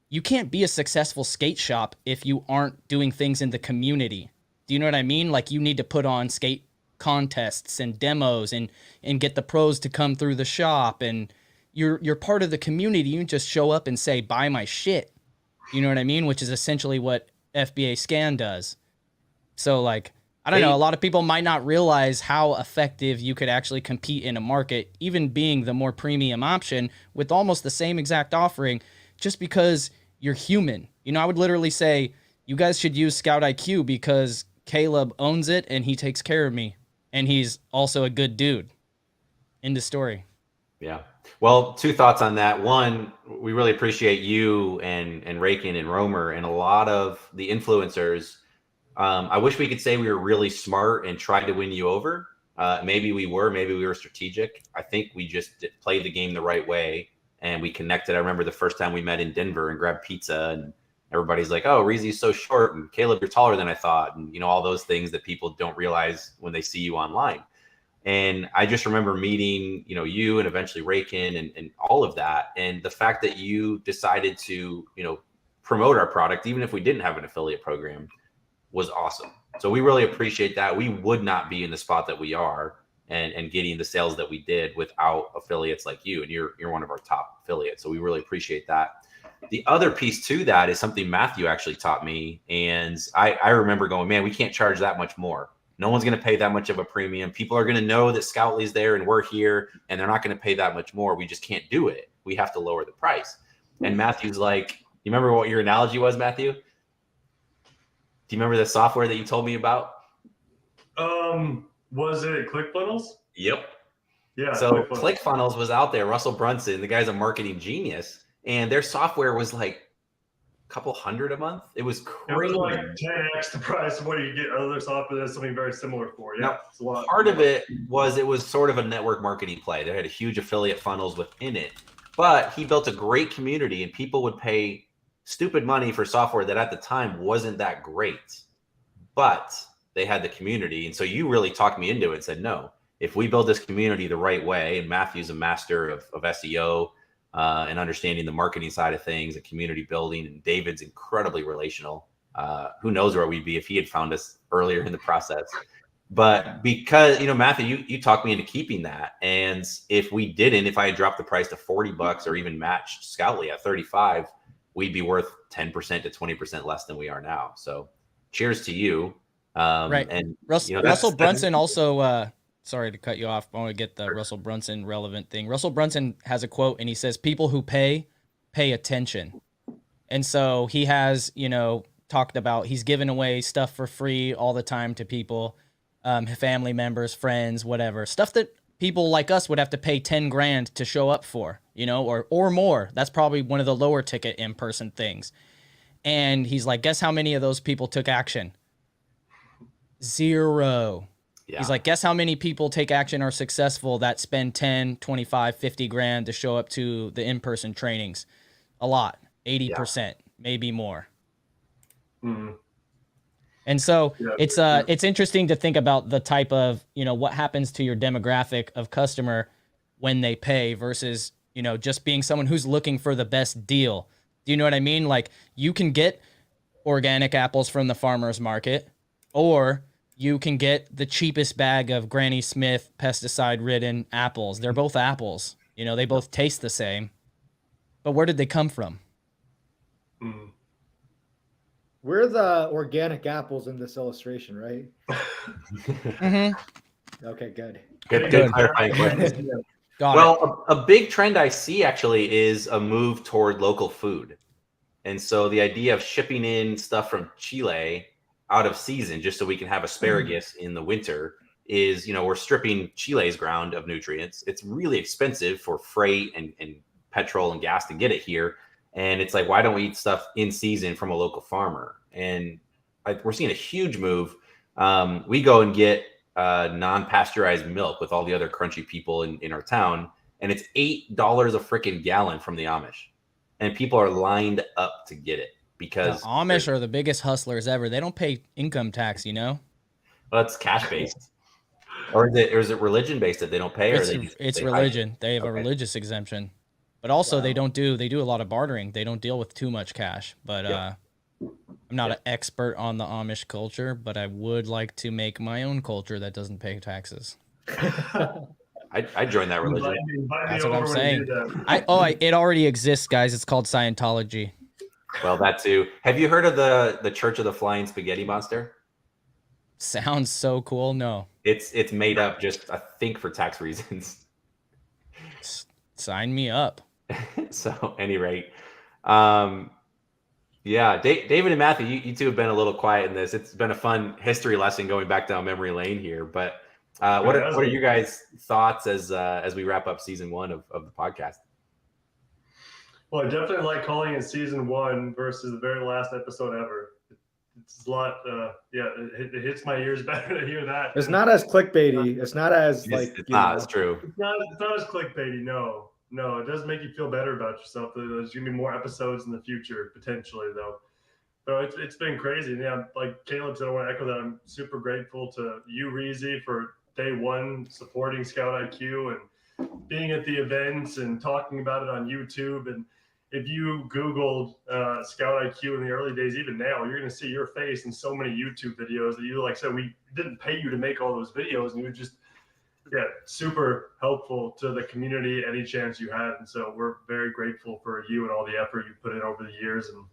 you can't be a successful skate shop if you aren't doing things in the community. Do you know what I mean? Like you need to put on skate contests and demos and get the pros to come through the shop, and you're part of the community. You can just show up and say, buy my shit. You know what I mean? Which is essentially what FBA Scan does. So like, I don't know, a lot of people might not realize how effective you could actually compete in a market, even being the more premium option with almost the same exact offering, just because you're human. You know, I would literally say, you guys should use ScoutIQ because Caleb owns it and he takes care of me. And he's also a good dude. End of story. Yeah. Well, two thoughts on that. One, we really appreciate you and Rakin and Romer and a lot of the influencers. I wish we could say we were really smart and tried to win you over. Maybe we were strategic. I think we just played the game the right way and we connected. I remember the first time we met in Denver and grabbed pizza, and everybody's like, oh, Reezy's so short, and Caleb, you're taller than I thought. And, you know, all those things that people don't realize when they see you online. And I just remember meeting, you know, you and eventually Rakin and all of that. And the fact that you decided to, you know, promote our product, even if we didn't have an affiliate program, was awesome. So we really appreciate that. We would not be in the spot that we are and getting the sales that we did without affiliates like you. And you're one of our top affiliates. So we really appreciate that. The other piece to that is something Matthew actually taught me. And I remember going, man, we can't charge that much more. No one's going to pay that much of a premium. People are going to know that Scoutly's there and we're here, and they're not going to pay that much more. We just can't do it. We have to lower the price. And Matthew's like, you remember what your analogy was, Matthew? Do you remember the software that you told me about? Was it ClickFunnels? Yep. Yeah. So ClickFunnels was out there. Russell Brunson, the guy's a marketing genius, and their software was like a couple hundred a month. It was crazy. It was like 10x the price of what you get other software that's something very similar for. Yeah. Now, it's a lot. Part of it was sort of a network marketing play. They had a huge affiliate funnels within it, but he built a great community, and people would pay stupid money for software that at the time wasn't that great, but they had the community. And so you really talked me into it and said, no, if we build this community the right way, and Matthew's a master of SEO and understanding the marketing side of things and community building, and David's incredibly relational. Who knows where we'd be if he had found us earlier in the process. But because, you know, Matthew, you talked me into keeping that. And if we didn't, if I had dropped the price to $40 or even matched Scoutly at 35, we'd be worth 10% to 20% less than we are now. So cheers to you. Right. And Russell Brunson also, sorry to cut you off. I want to get the Russell Brunson relevant thing. Russell Brunson has a quote, and he says, people who pay attention. And so he has, you know, talked about, he's giving away stuff for free all the time to people, family members, friends, whatever, stuff that people like us would have to pay 10 grand to show up for, you know, or more. That's probably one of the lower ticket in-person things. And he's like, guess how many of those people took action? 0. Yeah. He's like, guess how many people take action, are successful, that spend 10, 25, 50 grand to show up to the in-person trainings? A lot, 80%, maybe more. Mm-hmm. And so it's interesting to think about the type of, you know, what happens to your demographic of customer when they pay versus, you know, just being someone who's looking for the best deal. Do you know what I mean? Like, you can get organic apples from the farmer's market, or you can get the cheapest bag of Granny Smith pesticide-ridden apples. They're both apples. You know, they both taste the same. But where did they come from? Mm. We're the organic apples in this illustration, right? Mm-hmm. Okay, good. Good clarifying question. Well, a big trend I see actually is a move toward local food. And so the idea of shipping in stuff from Chile out of season just so we can have asparagus in the winter is, you know, we're stripping Chile's ground of nutrients. It's really expensive for freight and petrol and gas to get it here. And it's like, why don't we eat stuff in season from a local farmer? And we're seeing a huge move. We go and get non-pasteurized milk with all the other crunchy people in our town. and it's $8 a freaking gallon from the Amish, and people are lined up to get it because the Amish are the biggest hustlers ever. They don't pay income tax, you know. well, it's cash based, or is it religion based that they don't pay, or It's they hide it? religion. They have a Okay. religious exemption, but also Wow. they do a lot of bartering. They don't deal with too much cash. But Yep. I'm not an expert on the Amish culture, but I would like to make my own culture that doesn't pay taxes. I joined that religion. Invite me That's what I'm over when you saying. do that. It already exists, guys. It's called Scientology. Well, that too. Have you heard of the Church of the Flying Spaghetti Monster? Sounds so cool. No, It's made up just, I think, for tax reasons. sign me up. So, any rate, yeah, David and Matthew, you two have been a little quiet in this. It's been a fun history lesson going back down memory lane here. But what are you guys' thoughts as we wrap up season 1 of the podcast? Well, I definitely like calling it season 1 versus the very last episode ever. It's a lot. It hits my ears better to hear that. It's not as clickbaity. It's not as like. It's not. It's true. It's not as clickbaity. No, it does make you feel better about yourself. There's gonna be more episodes in the future potentially, though. But it's been crazy. Yeah, like Caleb said, I want to echo that. I'm super grateful to you, Reezy, for day 1 supporting ScoutIQ and being at the events and talking about it on YouTube. And if you Googled ScoutIQ in the early days, even now, you're going to see your face in so many YouTube videos that you, like said, we didn't pay you to make all those videos, and you just, super helpful to the community any chance you had. And so we're very grateful for you and all the effort you put in over the years. And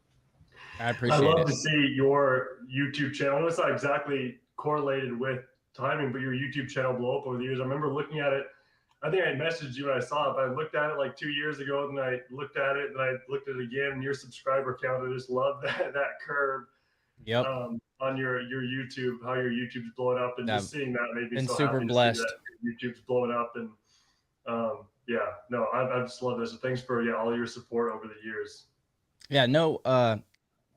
I appreciate it. I love to see your YouTube channel. I know it's not exactly correlated with timing, but your YouTube channel blow up over the years. I remember looking at it. I think I messaged you when I saw it, but I looked at it like 2 years ago, and I looked at it, and I looked at it again, and your subscriber count, I just love that curve. Yep. On your YouTube, how your YouTube's blowing up, and just seeing that made me been so super happy blessed. to see that YouTube's blowing up. And I just love this. So thanks for all your support over the years. Yeah, no,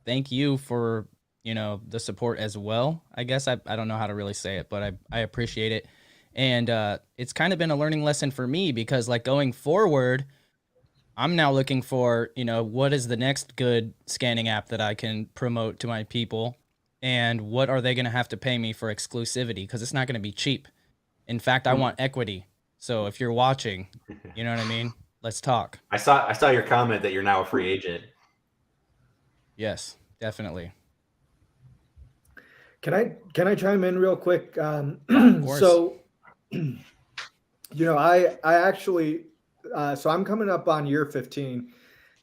thank you for the support as well. I guess I don't know how to really say it, but I appreciate it. And it's kind of been a learning lesson for me, because like going forward, I'm now looking for, what is the next good scanning app that I can promote to my people, and what are they going to have to pay me for exclusivity? Because it's not going to be cheap. In fact, I want equity. So if you're watching, you know what I mean? Let's talk. I saw your comment that you're now a free agent. Yes, definitely. Can I chime in real quick? Of course. So, I actually, so I'm coming up on year 15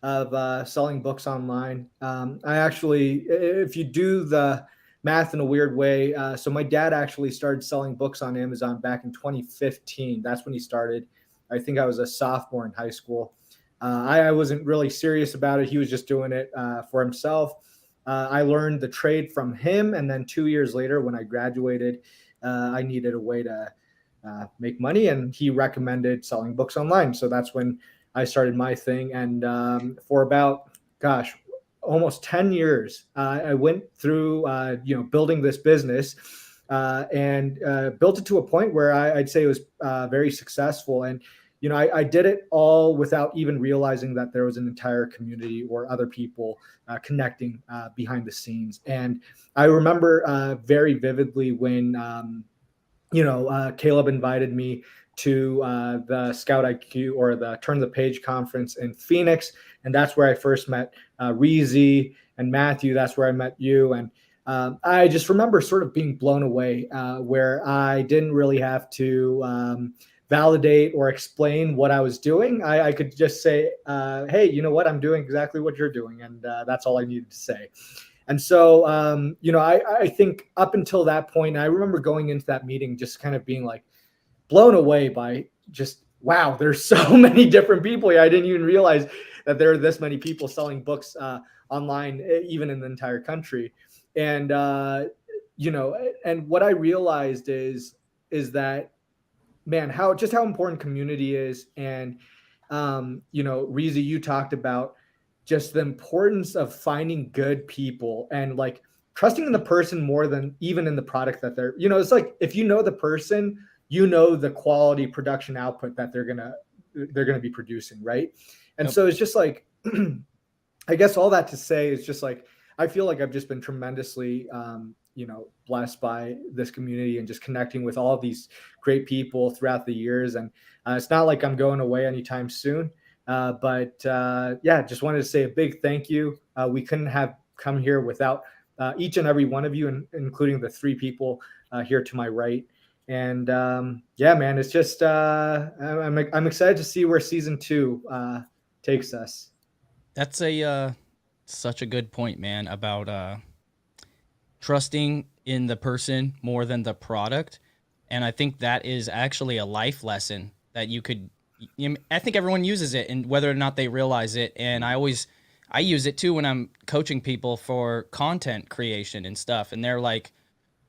of selling books online. I actually, if you do the math in a weird way, so my dad actually started selling books on Amazon back in 2015. That's when he started. I think I was a sophomore in high school. I wasn't really serious about it. He was just doing it for himself. I learned the trade from him, and then 2 years later, when I graduated, I needed a way to make money, and he recommended selling books online. So that's when I started my thing. And for about, almost 10 years, I went through, building this business and built it to a point where I'd say it was very successful. And I did it all without even realizing that there was an entire community or other people connecting behind the scenes. And I remember very vividly when, Caleb invited me to the ScoutIQ, or the Turn the Page conference in Phoenix. And that's where I first met Reezy and Matthew. That's where I met you. And I just remember sort of being blown away where I didn't really have to validate or explain what I was doing. I could just say, hey, you know what? I'm doing exactly what you're doing. And that's all I needed to say. And so, I think up until that point, I remember going into that meeting just kind of being like blown away by just, wow, there's so many different people here. I didn't even realize that there are this many people selling books online, even in the entire country. And, and what I realized is that, man, how important community is. And, Reezy, you talked about just the importance of finding good people and like trusting in the person more than even in the product that it's like, if you know the person, the quality production output that they're going to they're going to be producing, right? And Yep. so it's just like, I guess all that to say is just like, I feel like I've just been tremendously, blessed by this community and just connecting with all of these great people throughout the years. And it's not like I'm going away anytime soon. Just wanted to say a big thank you. We couldn't have come here without each and every one of you, including the 3 people here to my right. And man, it's just I'm excited to see where season 2 takes us. That's such a good point, man, about trusting in the person more than the product. And I think that is actually a life lesson that I think everyone uses it, and whether or not they realize it. And I use it too when I'm coaching people for content creation and stuff. And they're like,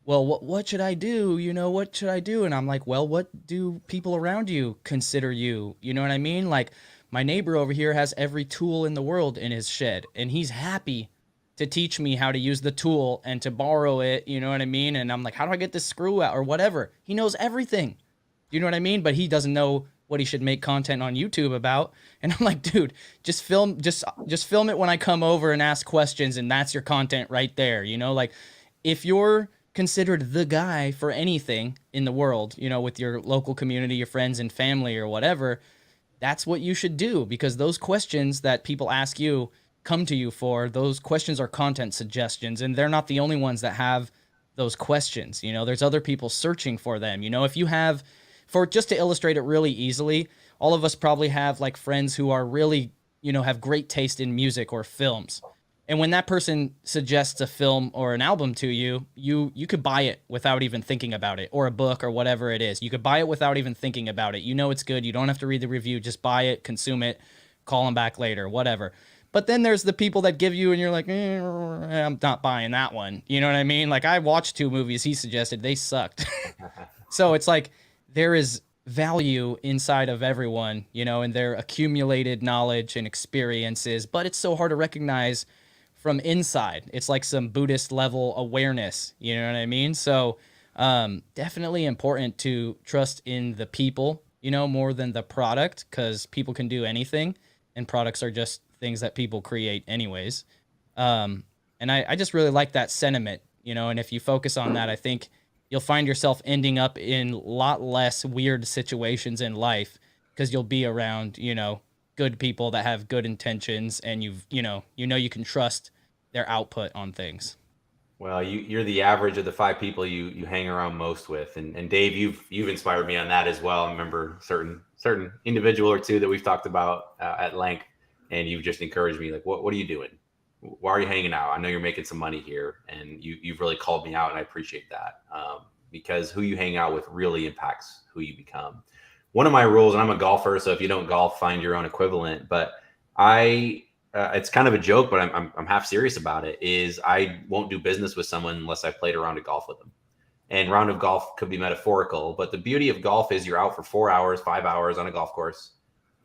well, what should I do? What should I do? And I'm like, well, what do people around you consider you? You know what I mean? Like, my neighbor over here has every tool in the world in his shed, and he's happy to teach me how to use the tool and to borrow it. You know what I mean? And I'm like, how do I get this screw out or whatever? He knows everything. You know what I mean? But he doesn't know what he should make content on YouTube about. And I'm like, dude, just film it when I come over and ask questions, and that's your content right there. Like, if you're considered the guy for anything in the world, with your local community, your friends and family or whatever, that's what you should do, because those questions that people ask you, come to you for, those questions are content suggestions, and they're not the only ones that have those questions. There's other people searching for them. If you have, just to illustrate it really easily, all of us probably have like friends who are really, have great taste in music or films. And when that person suggests a film or an album to you, you could buy it without even thinking about it, or a book or whatever it is. You could buy it without even thinking about it. It's good. You don't have to read the review. Just buy it, consume it, call them back later, whatever. But then there's the people that give you and you're like, I'm not buying that one. You know what I mean? Like, I watched 2 movies he suggested. They sucked. So it's like, there is value inside of everyone, and their accumulated knowledge and experiences, but it's so hard to recognize from inside. It's like some Buddhist level awareness, you know what I mean? So definitely important to trust in the people, more than the product, because people can do anything and products are just things that people create anyways. And I just really like that sentiment, and if you focus on that, I think you'll find yourself ending up in a lot less weird situations in life, because you'll be around, good people that have good intentions, and you can trust their output on things. Well, you're the average of the 5 people you hang around most with, and Dave, you've inspired me on that as well. I remember certain individual or 2 that we've talked about at length, and you've just encouraged me, like, what are you doing? Why are you hanging out? I know you're making some money here, and you've really called me out, and I appreciate that, because who you hang out with really impacts who you become. One of my rules, and I'm a golfer, so if you don't golf, find your own equivalent. But it's kind of a joke, but I'm half serious about it, is I won't do business with someone unless I've played a round of golf with them. And round of golf could be metaphorical, but the beauty of golf is you're out for 4 hours, 5 hours on a golf course.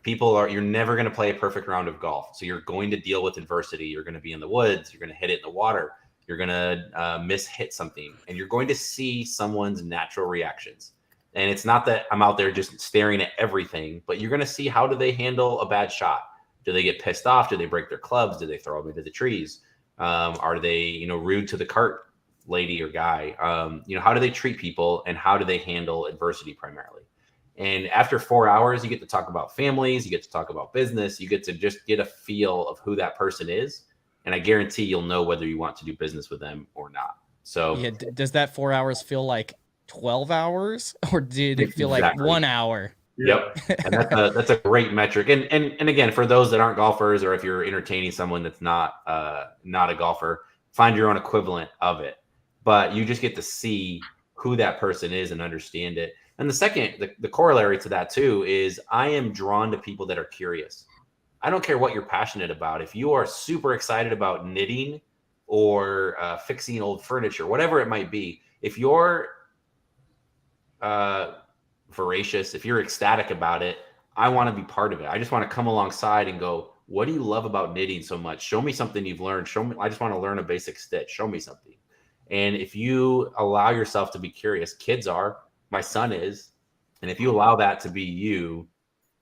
You're never going to play a perfect round of golf. So you're going to deal with adversity. You're going to be in the woods. You're going to hit it in the water. You're going to hit something, and you're going to see someone's natural reactions. And it's not that I'm out there just staring at everything, but you're going to see, how do they handle a bad shot? Do they get pissed off? Do they break their clubs? Do they throw them into the trees? Are they, rude to the cart lady or guy? How do they treat people, and how do they handle adversity primarily? And after 4 hours, you get to talk about families, you get to talk about business, you get to just get a feel of who that person is. And I guarantee you'll know whether you want to do business with them or not. So yeah, does that 4 hours feel like 12 hours, or did it feel like 1 hour? Yep. And that's a great metric. And again, for those that aren't golfers, or if you're entertaining someone that's not a golfer, find your own equivalent of it. But you just get to see who that person is and understand it. And the second, the corollary to that too, is I am drawn to people that are curious. I don't care what you're passionate about. If you are super excited about knitting or fixing old furniture, whatever it might be, if you're voracious, if you're ecstatic about it, I want to be part of it. I just want to come alongside and go, what do you love about knitting so much? Show me something you've learned. Show me. I just want to learn a basic stitch. Show me something. And if you allow yourself to be curious, kids are, my son is, and if you allow that to be you,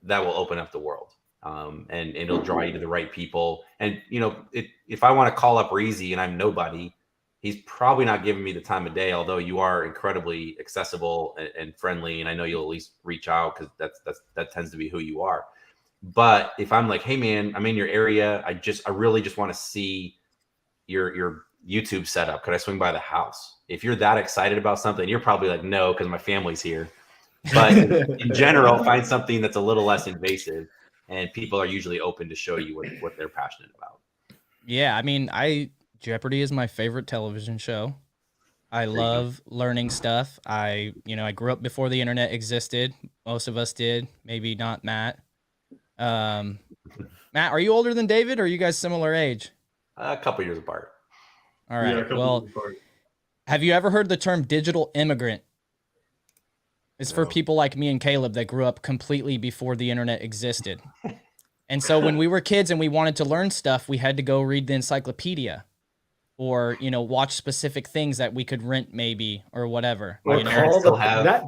that will open up the world. And it'll draw you to the right people. And, you know, if I want to call up Reezy and I'm nobody, he's probably not giving me the time of day, although you are incredibly accessible and friendly. And I know you'll at least reach out because that tends to be who you are. But if I'm like, hey man, I'm in your area. I really just want to see your YouTube setup. Could I swing by the house? If you're that excited about something, you're probably like, no, because my family's here. But in general, find something that's a little less invasive, and people are usually open to show you what they're passionate about. Yeah, I mean, Jeopardy is my favorite television show. I love learning stuff. I grew up before the internet existed. Most of us did. Maybe not Matt. Matt, are you older than David, or are you guys similar age? A couple years apart. All right. Yeah, well, have you ever heard the term digital immigrant? It's for people like me and Caleb that grew up completely before the internet existed. And so when we were kids and we wanted to learn stuff, we had to go read the encyclopedia or, watch specific things that we could rent maybe or whatever. My parents still have the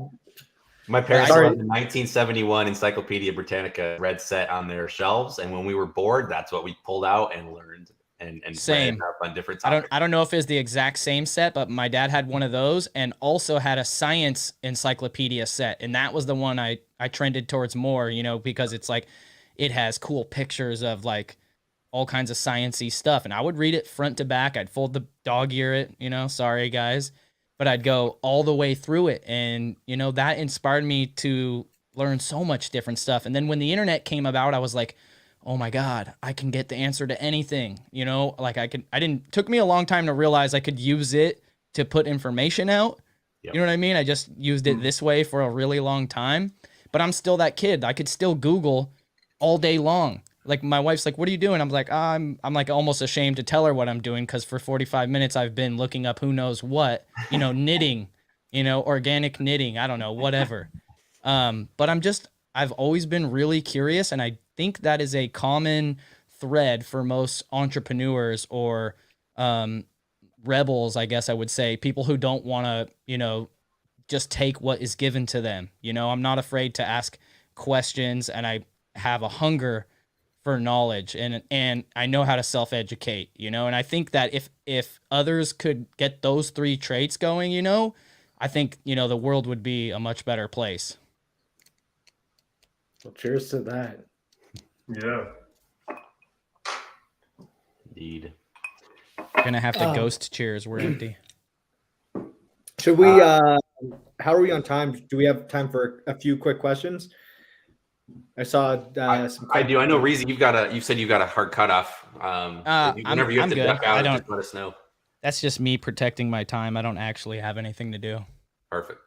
1971 Encyclopedia Britannica red set on their shelves. And when we were bored, that's what we pulled out and learned and same read up on different topics. I don't know if it's the exact same set, but my dad had one of those and also had a science encyclopedia set. And that was the one I trended towards more, because it's like, it has cool pictures of like all kinds of science-y stuff. And I would read it front to back. I'd fold the dog ear it, sorry guys, but I'd go all the way through it. And, that inspired me to learn so much different stuff. And then when the internet came about, I was like, oh my God, I can get the answer to anything, took me a long time to realize I could use it to put information out. Yep. You know what I mean? I just used it this way for a really long time, but I'm still that kid. I could still Google all day long. Like my wife's like, what are you doing? I'm like, I'm like almost ashamed to tell her what I'm doing. Cause for 45 minutes I've been looking up who knows what, knitting, organic knitting. I don't know, whatever. But I've always been really curious. And I think that is a common thread for most entrepreneurs or, rebels, I guess I would say, people who don't want to, just take what is given to them. I'm not afraid to ask questions, and I have a hunger for knowledge, and I know how to self-educate, and I think that if others could get those three traits going, I think, the world would be a much better place. Well, cheers to that. Yeah. Indeed. Gonna have to ghost cheers. We're empty. Should we, how are we on time? Do we have time for a few quick questions? I saw some. I do. I know, Reezy, you said you've got a hard cutoff. Whenever you have to duck out, just let us know. That's just me protecting my time. I don't actually have anything to do. Perfect.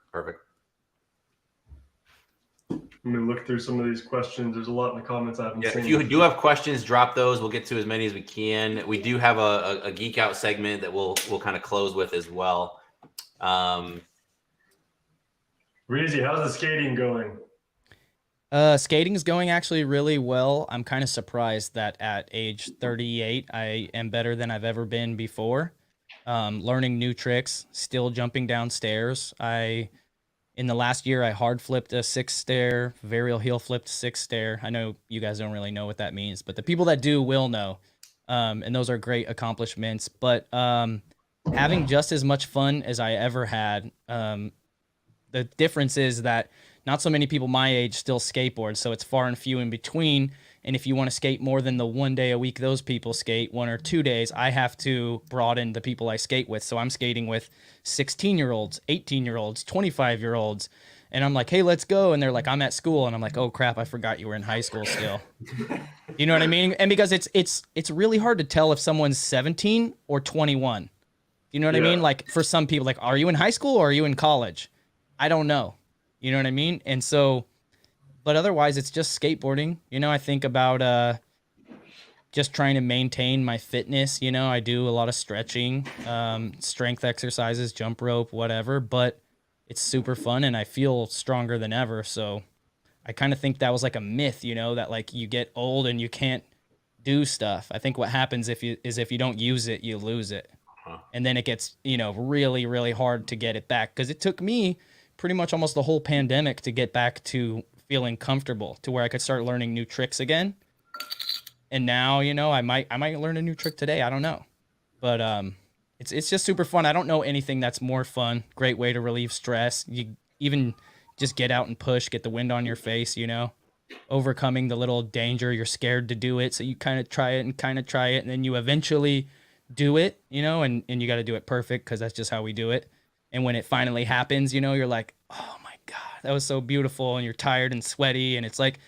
Let me look through some of these questions. There's a lot in the comments I haven't seen. If you do have questions, drop those. We'll get to as many as we can. We do have a geek out segment that we'll kind of close with as well. Reezy, how's the skating going? Skating is going actually really well. I'm kind of surprised that at age 38, I am better than I've ever been before. Learning new tricks, still jumping downstairs. In the last year, I hard flipped a 6-stair, varial heel flipped 6-stair. I know you guys don't really know what that means, but the people that do will know. And those are great accomplishments. But having just as much fun as I ever had, the difference is that not so many people my age still skateboard, so it's far and few in between. And if you want to skate more than the 1 day a week those people skate, 1 or 2 days, I have to broaden the people I skate with. So I'm skating with 16-year-olds, 18-year-olds, 25-year-olds. And I'm like, hey, let's go. And they're like, I'm at school. And I'm like, oh, crap, I forgot you were in high school still. You know what I mean? And because it's really hard to tell if someone's 17 or 21. You know what I mean? Like for some people, like, are you in high school or are you in college? I don't know. You know what I mean? And so, but otherwise it's just skateboarding. I think about just trying to maintain my fitness. I do a lot of stretching, strength exercises, jump rope, whatever, but it's super fun and I feel stronger than ever. So I kind of think that was like a myth, that like you get old and you can't do stuff. I think what happens if you don't use it, you lose it. And then it gets, really, really hard to get it back. 'Cause it took me pretty much almost the whole pandemic to get back to feeling comfortable to where I could start learning new tricks again. And now, you know, I might learn a new trick today. I don't know. But it's just super fun. I don't know anything that's more fun. Great way to relieve stress. You even just get out and push, get the wind on your face, you know. Overcoming the little danger, you're scared to do it, so you kind of try it and then you eventually do it, you know, and you got to do it perfect because that's just how we do it. And when it finally happens, you know, you're like, oh my god, that was so beautiful, and you're tired and sweaty, and it's like,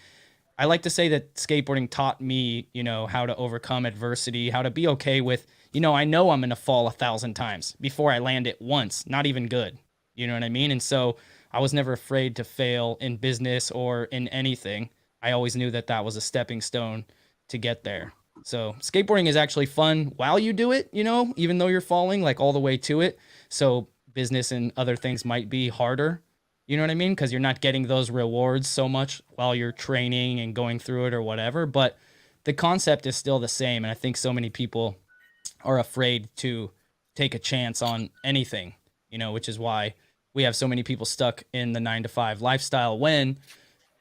I like to say that skateboarding taught me, you know, how to overcome adversity, how to be okay with, you know I'm going to fall 1,000 times before I land it once, not even good. You know what I mean? And so I was never afraid to fail in business or in anything. I always knew that that was a stepping stone to get there. So skateboarding is actually fun while you do it, you know, even though you're falling like all the way to it. So business and other things might be harder. You know what I mean? Because you're not getting those rewards so much while you're training and going through it or whatever. But the concept is still the same. And I think so many people are afraid to take a chance on anything, you know, which is why we have so many people stuck in the 9-to-5 lifestyle when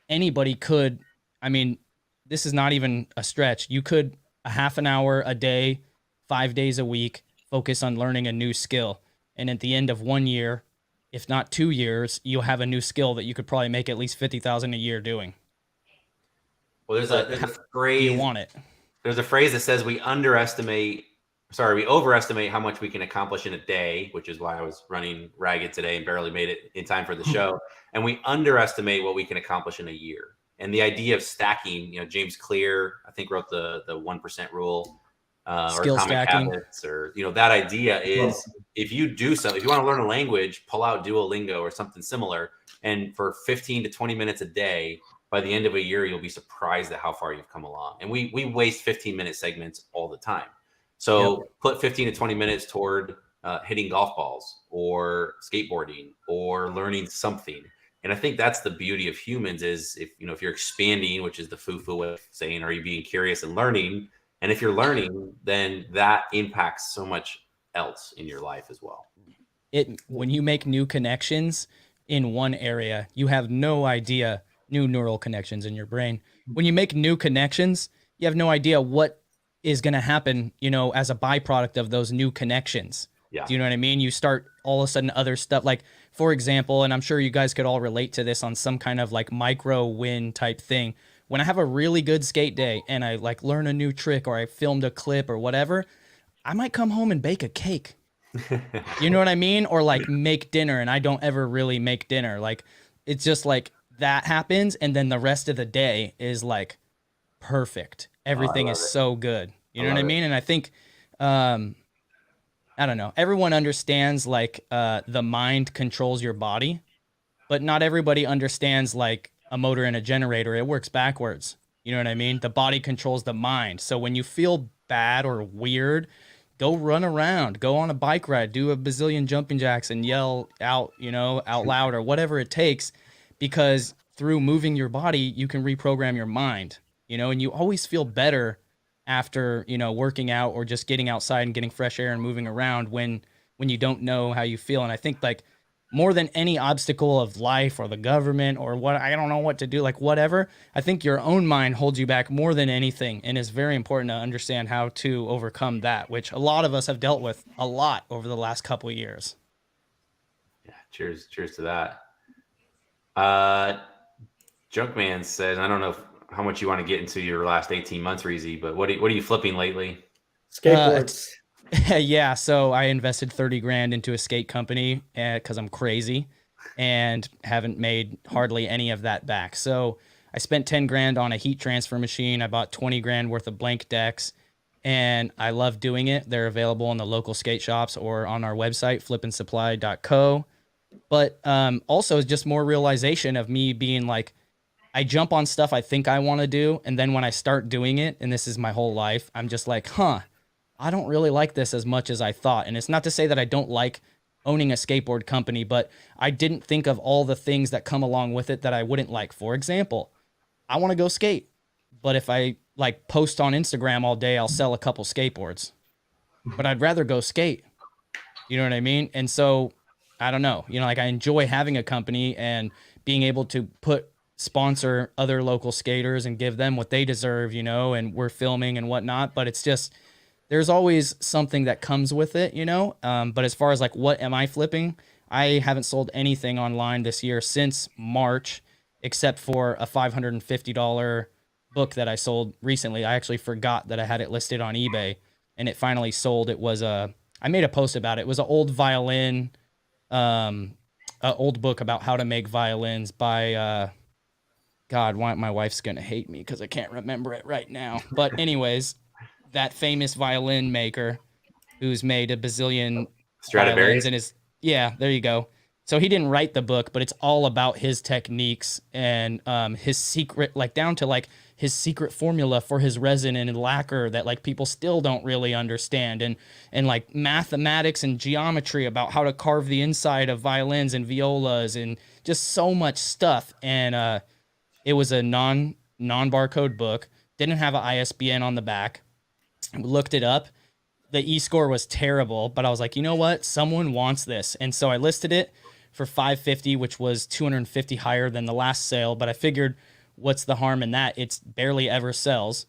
anybody could. I mean, this is not even a stretch. You could a half an hour a day, 5 days a week, focus on learning a new skill. And at the end of 1 year, if not 2 years, you'll have a new skill that you could probably make at least 50,000 a year doing. Well, there's a phrase. You want it. There's a phrase that says we overestimate how much we can accomplish in a day, which is why I was running ragged today and barely made it in time for the show. And we underestimate what we can accomplish in a year. And the idea of stacking, you know, James Clear, I think, wrote the 1% rule, Skill or Atomic stacking. Habits, or, you know, that idea is if you do something, if you want to learn a language, pull out Duolingo or something similar. And for 15 to 20 minutes a day, by the end of a year, you'll be surprised at how far you've come along. And we waste 15-minute segments all the time. So put 15 to 20 minutes toward hitting golf balls or skateboarding or learning something. And I think that's the beauty of humans is if you're expanding, which is the foo-foo way of saying, are you being curious and learning? And if you're learning, then that impacts so much else in your life as well. When you make new connections in one area, you have no idea, new neural connections in your brain. When you make new connections, you have no idea what is going to happen, you know, as a byproduct of those new connections. Yeah. Do you know what I mean? You start all of a sudden other stuff, like, for example, and I'm sure you guys could all relate to this on some kind of like micro win type thing. When I have a really good skate day and I like learn a new trick or I filmed a clip or whatever, I might come home and bake a cake. You know what I mean? Or like make dinner, and I don't ever really make dinner. Like, it's just like that happens, and then the rest of the day is like perfect. Everything is so good. You know what I mean? And I think, I don't know, everyone understands like the mind controls your body, but not everybody understands like a motor and a generator. It works backwards. You know what I mean? The body controls the mind. So when you feel bad or weird, go run around, go on a bike ride, do a bazillion jumping jacks and yell out, you know, out loud or whatever it takes, because through moving your body, you can reprogram your mind, you know, and you always feel better after, you know, working out or just getting outside and getting fresh air and moving around when you don't know how you feel. And I think like more than any obstacle of life or the government or what, I don't know what to do, like whatever, I think your own mind holds you back more than anything. And it's very important to understand how to overcome that, which a lot of us have dealt with a lot over the last couple of years. Yeah. Cheers to that. Junkman says, I don't know how much you want to get into your last 18 months, Reezy, but what are you flipping lately? Skateboards. Yeah, so I invested 30 grand into a skate company because I'm crazy and haven't made hardly any of that back. So I spent 10 grand on a heat transfer machine. I bought 20 grand worth of blank decks, and I love doing it. They're available in the local skate shops or on our website, flipandsupply.co. But also just more realization of me being like, I jump on stuff I think I want to do, and then when I start doing it, and this is my whole life, I'm just like, I don't really like this as much as I thought. And it's not to say that I don't like owning a skateboard company, but I didn't think of all the things that come along with it that I wouldn't like. For example, I want to go skate, but if I like post on Instagram all day, I'll sell a couple skateboards, but I'd rather go skate. You know what I mean? And so I don't know, you know, like I enjoy having a company and being able to put sponsor other local skaters and give them what they deserve, you know, and we're filming and whatnot. But it's just, there's always something that comes with it, you know. But as far as like, what am I flipping? I haven't sold anything online this year since March, except for a $550 book that I sold recently. I actually forgot that I had it listed on eBay, and it finally sold. It was I made a post about it. It was an old violin, an old book about how to make violins by, God, why my wife's gonna hate me because I can't remember it right now. But anyways, that famous violin maker who's made a bazillion violins Stradivarius. and is, yeah, there you go. So he didn't write the book, but it's all about his techniques and his secret, like down to like his secret formula for his resin and lacquer that like people still don't really understand, and like mathematics and geometry about how to carve the inside of violins and violas and just so much stuff. And it was a non barcode book, didn't have an ISBN on the back. Looked it up. The e-score was terrible, but I was like, you know what? Someone wants this. And so I listed it for $550, which was $250 higher than the last sale. But I figured, what's the harm in that? It's barely ever sells.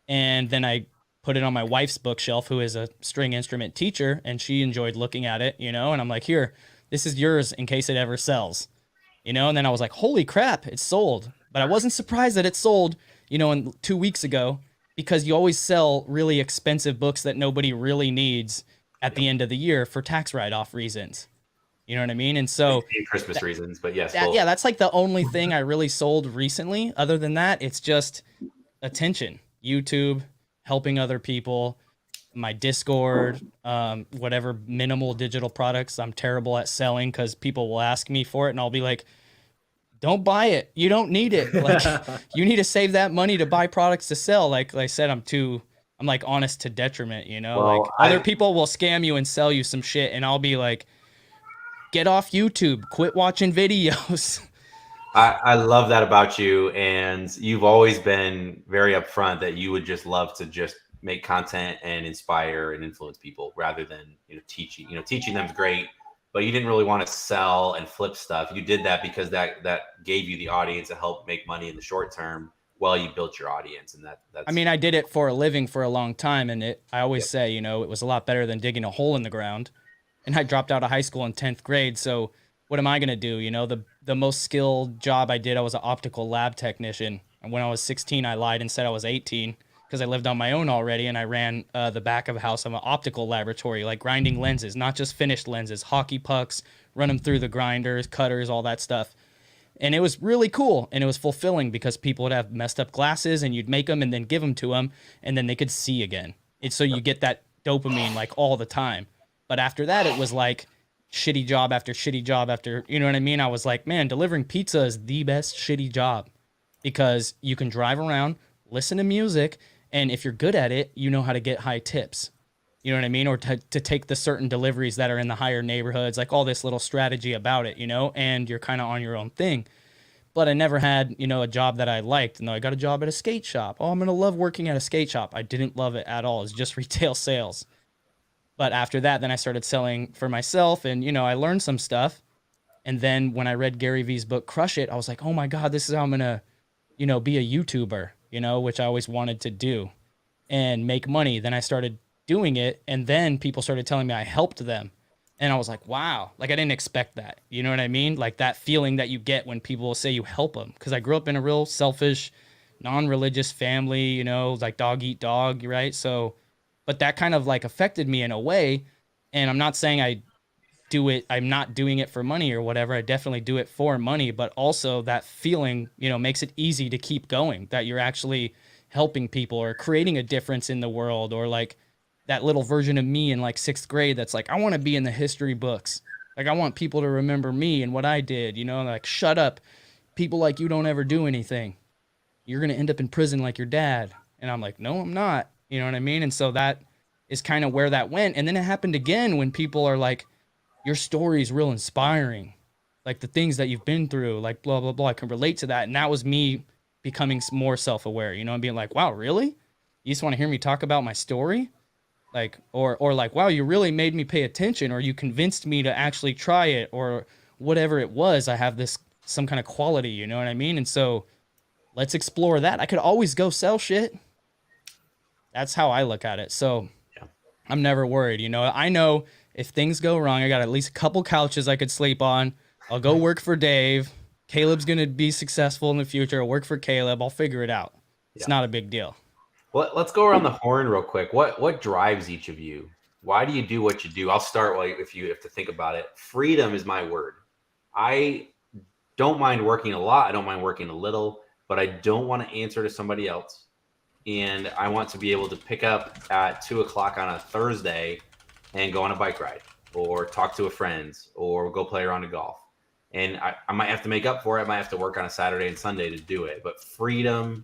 And then I put it on my wife's bookshelf, who is a string instrument teacher, and she enjoyed looking at it, you know, and I'm like, here, this is yours in case it ever sells, you know. And then I was like, holy crap, it's sold. But I wasn't surprised that it sold, you know, in 2 weeks ago, because you always sell really expensive books that nobody really needs at the end of the year for tax write-off reasons. You know what I mean? And so Christmas reasons, but yes. yeah, that's like the only thing I really sold recently. Other than that, it's just attention, YouTube, helping other people, my Discord, whatever minimal digital products I'm terrible at selling because people will ask me for it and I'll be like, don't buy it. You don't need it. Like, you need to save that money to buy products to sell. Like I said, I'm like honest to detriment, you know. Well, like other people will scam you and sell you some shit, and I'll be like, get off YouTube, quit watching videos. I love that about you, and you've always been very upfront that you would just love to just make content and inspire and influence people rather than, you know, teaching. You know, teaching them's great, but you didn't really want to sell and flip stuff. You did that because that gave you the audience to help make money in the short term while you built your audience. And that's, I mean, I did it for a living for a long time, and I always say, you know, it was a lot better than digging a hole in the ground. And I dropped out of high school in 10th grade, so what am I going to do? You know, the most skilled job I did, I was an optical lab technician. And when I was 16, I lied and said I was 18 because I lived on my own already, and I ran the back of a house of an optical laboratory, like grinding lenses, not just finished lenses, hockey pucks, run them through the grinders, cutters, all that stuff. And it was really cool, and it was fulfilling because people would have messed up glasses, and you'd make them and then give them to them, and then they could see again. And so you get that dopamine like all the time. But after that, it was like shitty job after shitty job after, you know what I mean? I was like, man, delivering pizza is the best shitty job because you can drive around, listen to music, and if you're good at it, you know how to get high tips. You know what I mean? Or to take the certain deliveries that are in the higher neighborhoods, like all this little strategy about it, you know, and you're kind of on your own thing. But I never had, you know, a job that I liked. And I got a job at a skate shop. Oh, I'm going to love working at a skate shop. I didn't love it at all. It's just retail sales. But after that, then I started selling for myself, and, you know, I learned some stuff. And then when I read Gary Vee's book, Crush It, I was like, oh my God, this is how I'm going to, you know, be a YouTuber, you know, which I always wanted to do and make money. Then I started doing it, and then people started telling me I helped them. And I was like, wow, like I didn't expect that. You know what I mean? Like that feeling that you get when people say you help them. Because I grew up in a real selfish, non-religious family, you know, like dog eat dog, right? So, but that kind of like affected me in a way. And I'm not saying I'm not doing it for money or whatever. I definitely do it for money, but also that feeling, you know, makes it easy to keep going, that you're actually helping people or creating a difference in the world, or like that little version of me in like 6th grade that's like, I want to be in the history books. Like I want people to remember me and what I did, you know, like, shut up. People like you don't ever do anything. You're going to end up in prison like your dad. And I'm like, no, I'm not. You know what I mean? And so that is kind of where that went. And then it happened again when people are like, your story is real inspiring. Like the things that you've been through, like blah, blah, blah. I can relate to that. And that was me becoming more self-aware, you know, and being like, wow, really? You just want to hear me talk about my story? Like, or like, wow, you really made me pay attention, or you convinced me to actually try it, or whatever it was. I have this some kind of quality, you know what I mean? And so let's explore that. I could always go sell shit. That's how I look at it. So Yeah. I'm never worried. You know, I know if things go wrong, I got at least a couple couches I could sleep on. I'll go work for Dave. Caleb's going to be successful in the future. I'll work for Caleb. I'll figure it out. It's not a big deal. Well, let's go around the horn real quick. What drives each of you? Why do you do what you do? I'll start if you have to think about it. Freedom is my word. I don't mind working a lot. I don't mind working a little, but I don't want to answer to somebody else. And I want to be able to pick up at 2:00 on a Thursday and go on a bike ride or talk to a friend or go play around a golf. And I might have to make up for it. I might have to work on a Saturday and Sunday to do it. But freedom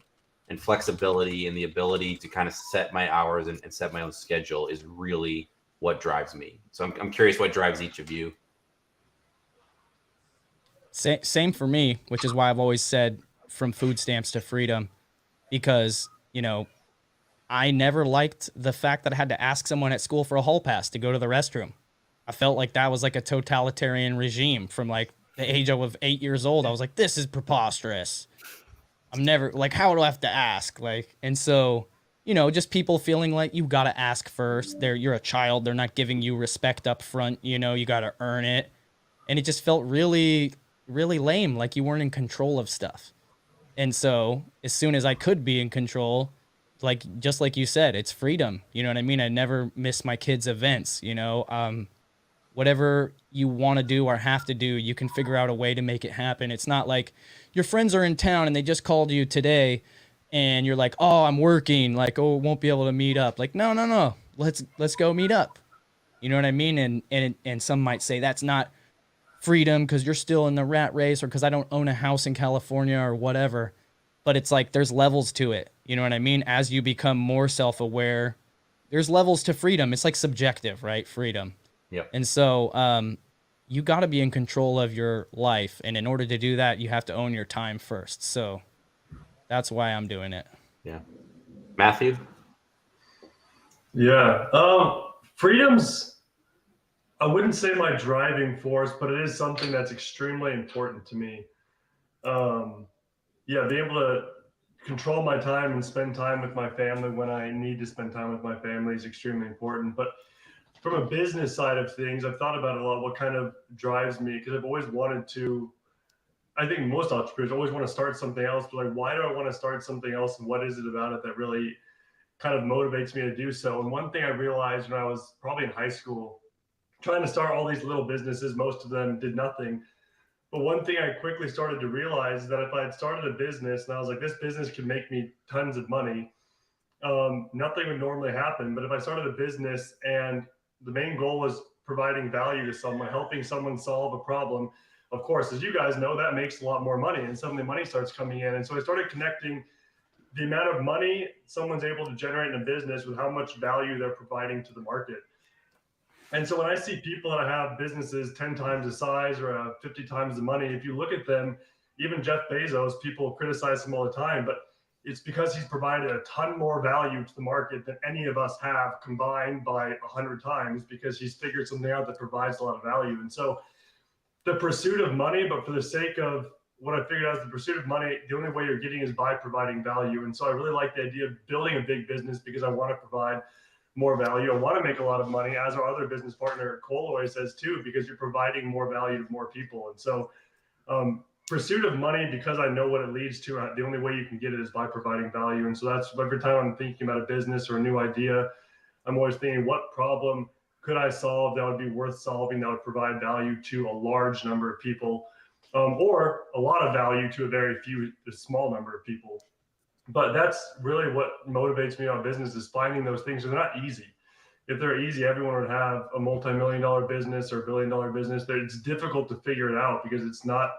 and flexibility and the ability to kind of set my hours and set my own schedule is really what drives me. So I'm curious what drives each of you. Same for me, which is why I've always said from food stamps to freedom, because, you know, I never liked the fact that I had to ask someone at school for a hall pass to go to the restroom. I felt like that was like a totalitarian regime from like the age of 8 years old. I was like, this is preposterous. I'm never like, how do I have to ask? Like, and so, you know, just people feeling like you got to ask first. You're a child. They're not giving you respect up front. You know, you got to earn it. And it just felt really, really lame. Like you weren't in control of stuff. And so as soon as I could be in control, like, just like you said, it's freedom. You know what I mean? I never miss my kids' events, you know, whatever you want to do or have to do, you can figure out a way to make it happen. It's not like your friends are in town and they just called you today and you're like, oh, I'm working. Like, oh, won't be able to meet up. Like, no. Let's go meet up. You know what I mean? And some might say that's not freedom because you're still in the rat race or because I don't own a house in California or whatever. But it's like there's levels to it. You know what I mean? As you become more self-aware, there's levels to freedom. It's like subjective, right? Freedom. Yep. And so you got to be in control of your life. And in order to do that, you have to own your time first. So that's why I'm doing it. Yeah. Matthew? Yeah. Freedom's, I wouldn't say my driving force, but it is something that's extremely important to me. Yeah, being able to control my time and spend time with my family when I need to spend time with my family is extremely important. But from a business side of things, I've thought about it a lot, what kind of drives me, because I've always wanted to, I think most entrepreneurs always want to start something else, but like, why do I want to start something else? And what is it about it that really kind of motivates me to do so? And one thing I realized when I was probably in high school, trying to start all these little businesses, most of them did nothing. But one thing I quickly started to realize is that if I had started a business and I was like, this business could make me tons of money, nothing would normally happen. But if I started a business and the main goal was providing value to someone, helping someone solve a problem, of course, as you guys know, that makes a lot more money and suddenly money starts coming in. And so I started connecting the amount of money someone's able to generate in a business with how much value they're providing to the market. And so when I see people that have businesses 10 times the size or 50 times the money, if you look at them, even Jeff Bezos, people criticize him all the time, but it's because he's provided a ton more value to the market than any of us have combined by 100 times, because he's figured something out that provides a lot of value. And so the pursuit of money, but for the sake of what I figured out is the pursuit of money, the only way you're getting is by providing value. And so I really like the idea of building a big business because I want to provide more value. I want to make a lot of money, as our other business partner Cole always says too, because you're providing more value to more people. And so pursuit of money, because I know what it leads to, the only way you can get it is by providing value. And so that's every time I'm thinking about a business or a new idea, I'm always thinking, what problem could I solve that would be worth solving, that would provide value to a large number of people, or a lot of value to a small number of people. But that's really what motivates me on business, is finding those things. And they're not easy. If they're easy, everyone would have a multi-million-dollar business or billion-dollar business. It's difficult to figure it out because it's not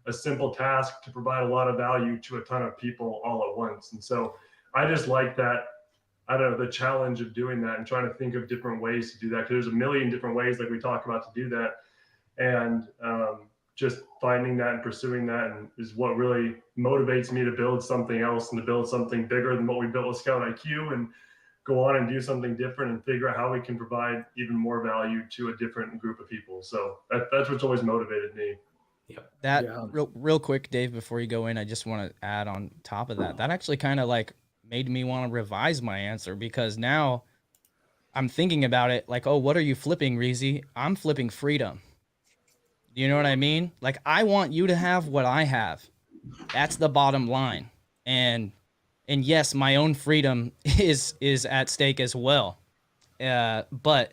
a simple task to provide a lot of value to a ton of people all at once. And so I just like that, I don't know, the challenge of doing that and trying to think of different ways to do that, because there's a million different ways, like we talk about, to do that. And just finding that and pursuing that is what really motivates me to build something else and to build something bigger than what we built with ScoutIQ, and go on and do something different and figure out how we can provide even more value to a different group of people. So that's what's always motivated me. That Yeah. real quick, Dave, before you go in, I just want to add on top of that. That actually kind of like made me want to revise my answer, because now I'm thinking about it like, oh, what are you flipping, Reezy? I'm flipping freedom. You know what I mean? Like, I want you to have what I have. That's the bottom line. And yes, my own freedom is at stake as well. But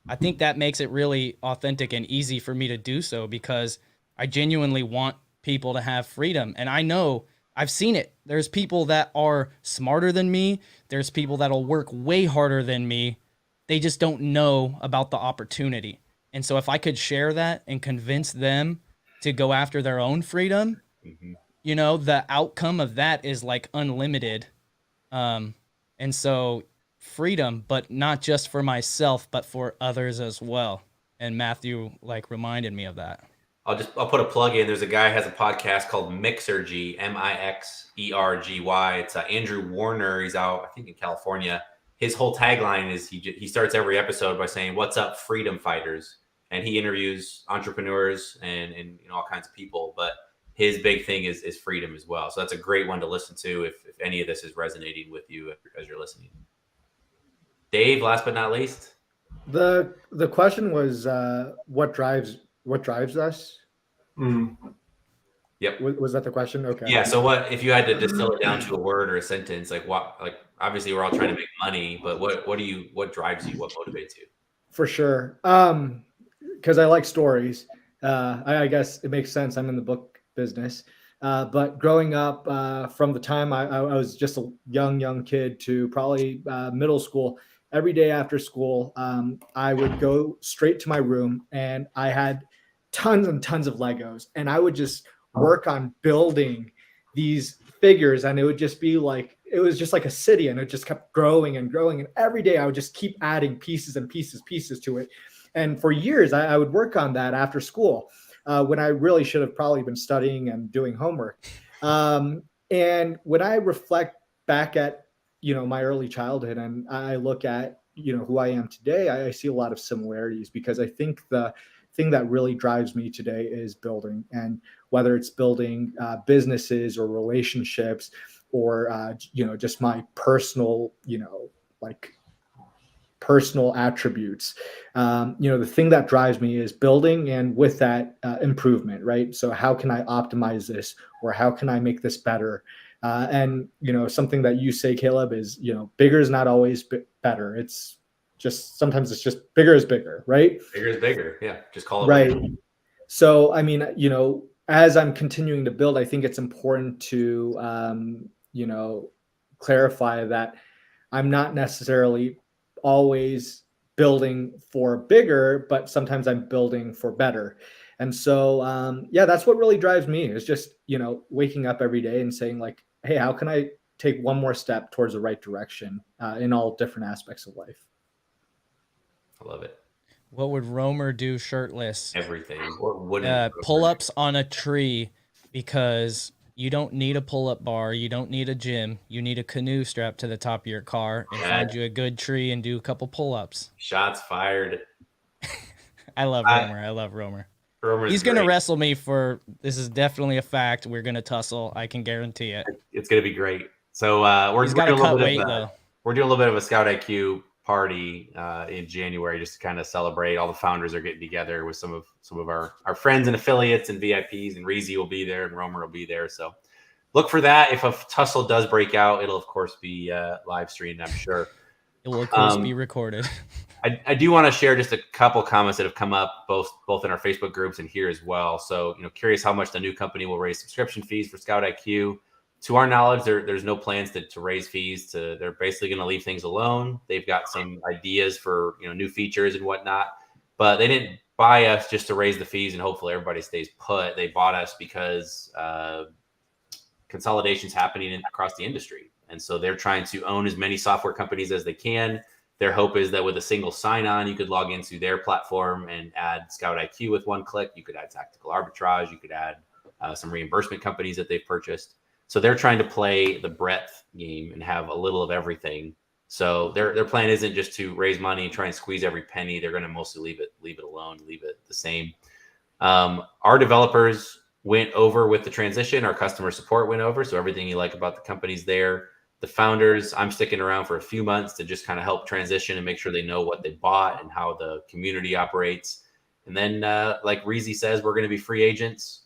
I think that makes it really authentic and easy for me to do so, because I genuinely want people to have freedom. And I know I've seen it. There's people that are smarter than me. There's people that'll work way harder than me. They just don't know about the opportunity. And so if I could share that and convince them to go after their own freedom, you know, the outcome of that is like unlimited. And so freedom, but not just for myself, but for others as well. And Matthew like reminded me of that. I'll put a plug in. There's a guy who has a podcast called Mixergy, Mixergy. It's Andrew Warner. He's out, I think, in California. His whole tagline is he starts every episode by saying, "What's up, freedom fighters?" And he interviews entrepreneurs and you know, all kinds of people. But his big thing is freedom as well. So that's a great one to listen to if any of this is resonating with you as you're listening. Dave, last but not least. The question was what drives us? Mm. Yep. Was that the question? Okay. Yeah. So what if you had to distill it down to a word or a sentence? Like what? Like obviously we're all trying to make money, but what drives you? What motivates you? For sure. Because I like stories. I guess it makes sense. I'm in the book business. But growing up, from the time I was just a young kid to probably middle school, every day after school, I would go straight to my room, and I had tons and tons of Legos, and I would just work on building these figures, and it would just be like, it was just like a city, and it just kept growing and growing. And every day I would just keep adding pieces and pieces to it. And for years, I would work on that after school, when I really should have probably been studying and doing homework. And when I reflect back at, you know, my early childhood, and I look at, you know, who I am today, I see a lot of similarities, because I think the thing that really drives me today is building. And whether it's building businesses or relationships, or, you know, just my personal, you know, like personal attributes, you know, the thing that drives me is building, and with that improvement, right? So how can I optimize this, or how can I make this better? And, you know, something that you say, Caleb, is, you know, bigger is not always better. It's just, sometimes it's just bigger is bigger, right? Bigger is bigger. Yeah. Just call it. Right. So, I mean, you know, as I'm continuing to build, I think it's important to, you know, clarify that I'm not necessarily always building for bigger, but sometimes I'm building for better. And so, yeah, that's what really drives me, is just, you know, waking up every day and saying like, hey, how can I take one more step towards the right direction in all different aspects of life? I love it. What would Romer do shirtless? Everything. What wouldn't Pull-ups on a tree, because you don't need a pull-up bar. You don't need a gym. You need a canoe strapped to the top of your car, and find you a good tree and do a couple pull-ups. Shots fired. I love Romer. I love Romer. He's going to wrestle me for, this is definitely a fact. We're going to tussle. I can guarantee it. It's going to be great. So he's got to cut weight, though. We're doing a little bit of a ScoutIQ party in January, just to kind of celebrate. All the founders are getting together with some of our friends and affiliates and VIPs, and Reezy will be there and Romer will be there. So look for that. If a tussle does break out, it'll of course be live streamed, I'm sure. It will of course be recorded. I do want to share just a couple comments that have come up both in our Facebook groups and here as well. So, you know, curious how much the new company will raise subscription fees for ScoutIQ. To our knowledge, there's no plans to raise fees. They're basically going to leave things alone. They've got some ideas for, you know, new features and whatnot, but they didn't buy us just to raise the fees and hopefully everybody stays put. They bought us because consolidation's happening across the industry, and so they're trying to own as many software companies as they can. Their hope is that with a single sign-on, you could log into their platform and add ScoutIQ with one click. You could add tactical arbitrage. You could add some reimbursement companies that they've purchased. So they're trying to play the breadth game and have a little of everything. So their plan isn't just to raise money and try and squeeze every penny. They're going to mostly leave it alone, leave it the same. Our developers went over with the transition. Our customer support went over. So everything you like about the company's there. The founders, I'm sticking around for a few months to just kind of help transition and make sure they know what they bought and how the community operates. And then, like Reezy says, we're going to be free agents.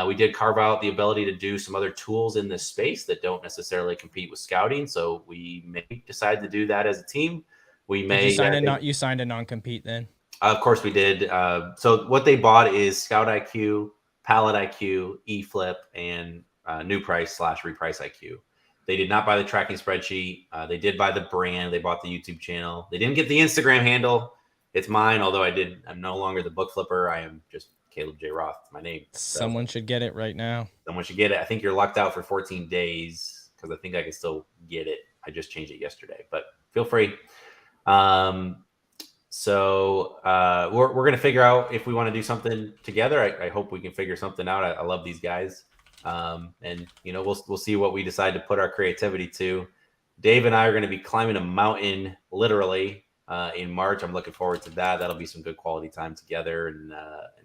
We did carve out the ability to do some other tools in this space that don't necessarily compete with scouting. So we may decide to do that as a team. We may. You signed a non-compete then? Of course we did. So what they bought is ScoutIQ, Pallet IQ, eFlip, and New Price / Reprice IQ. They did not buy the tracking spreadsheet. They did buy the brand. They bought the YouTube channel. They didn't get the Instagram handle. It's mine, although I'm no longer the book flipper. I am just Caleb J. Roth. It's my name. So someone should get it right now. Someone should get it. I think you're locked out for 14 days because I think I can still get it. I just changed it yesterday, but feel free. So we're going to figure out if we want to do something together. I hope we can figure something out. I love these guys. And we'll see what we decide to put our creativity to. Dave and I are going to be climbing a mountain literally in March. I'm looking forward to that. That'll be some good quality time together and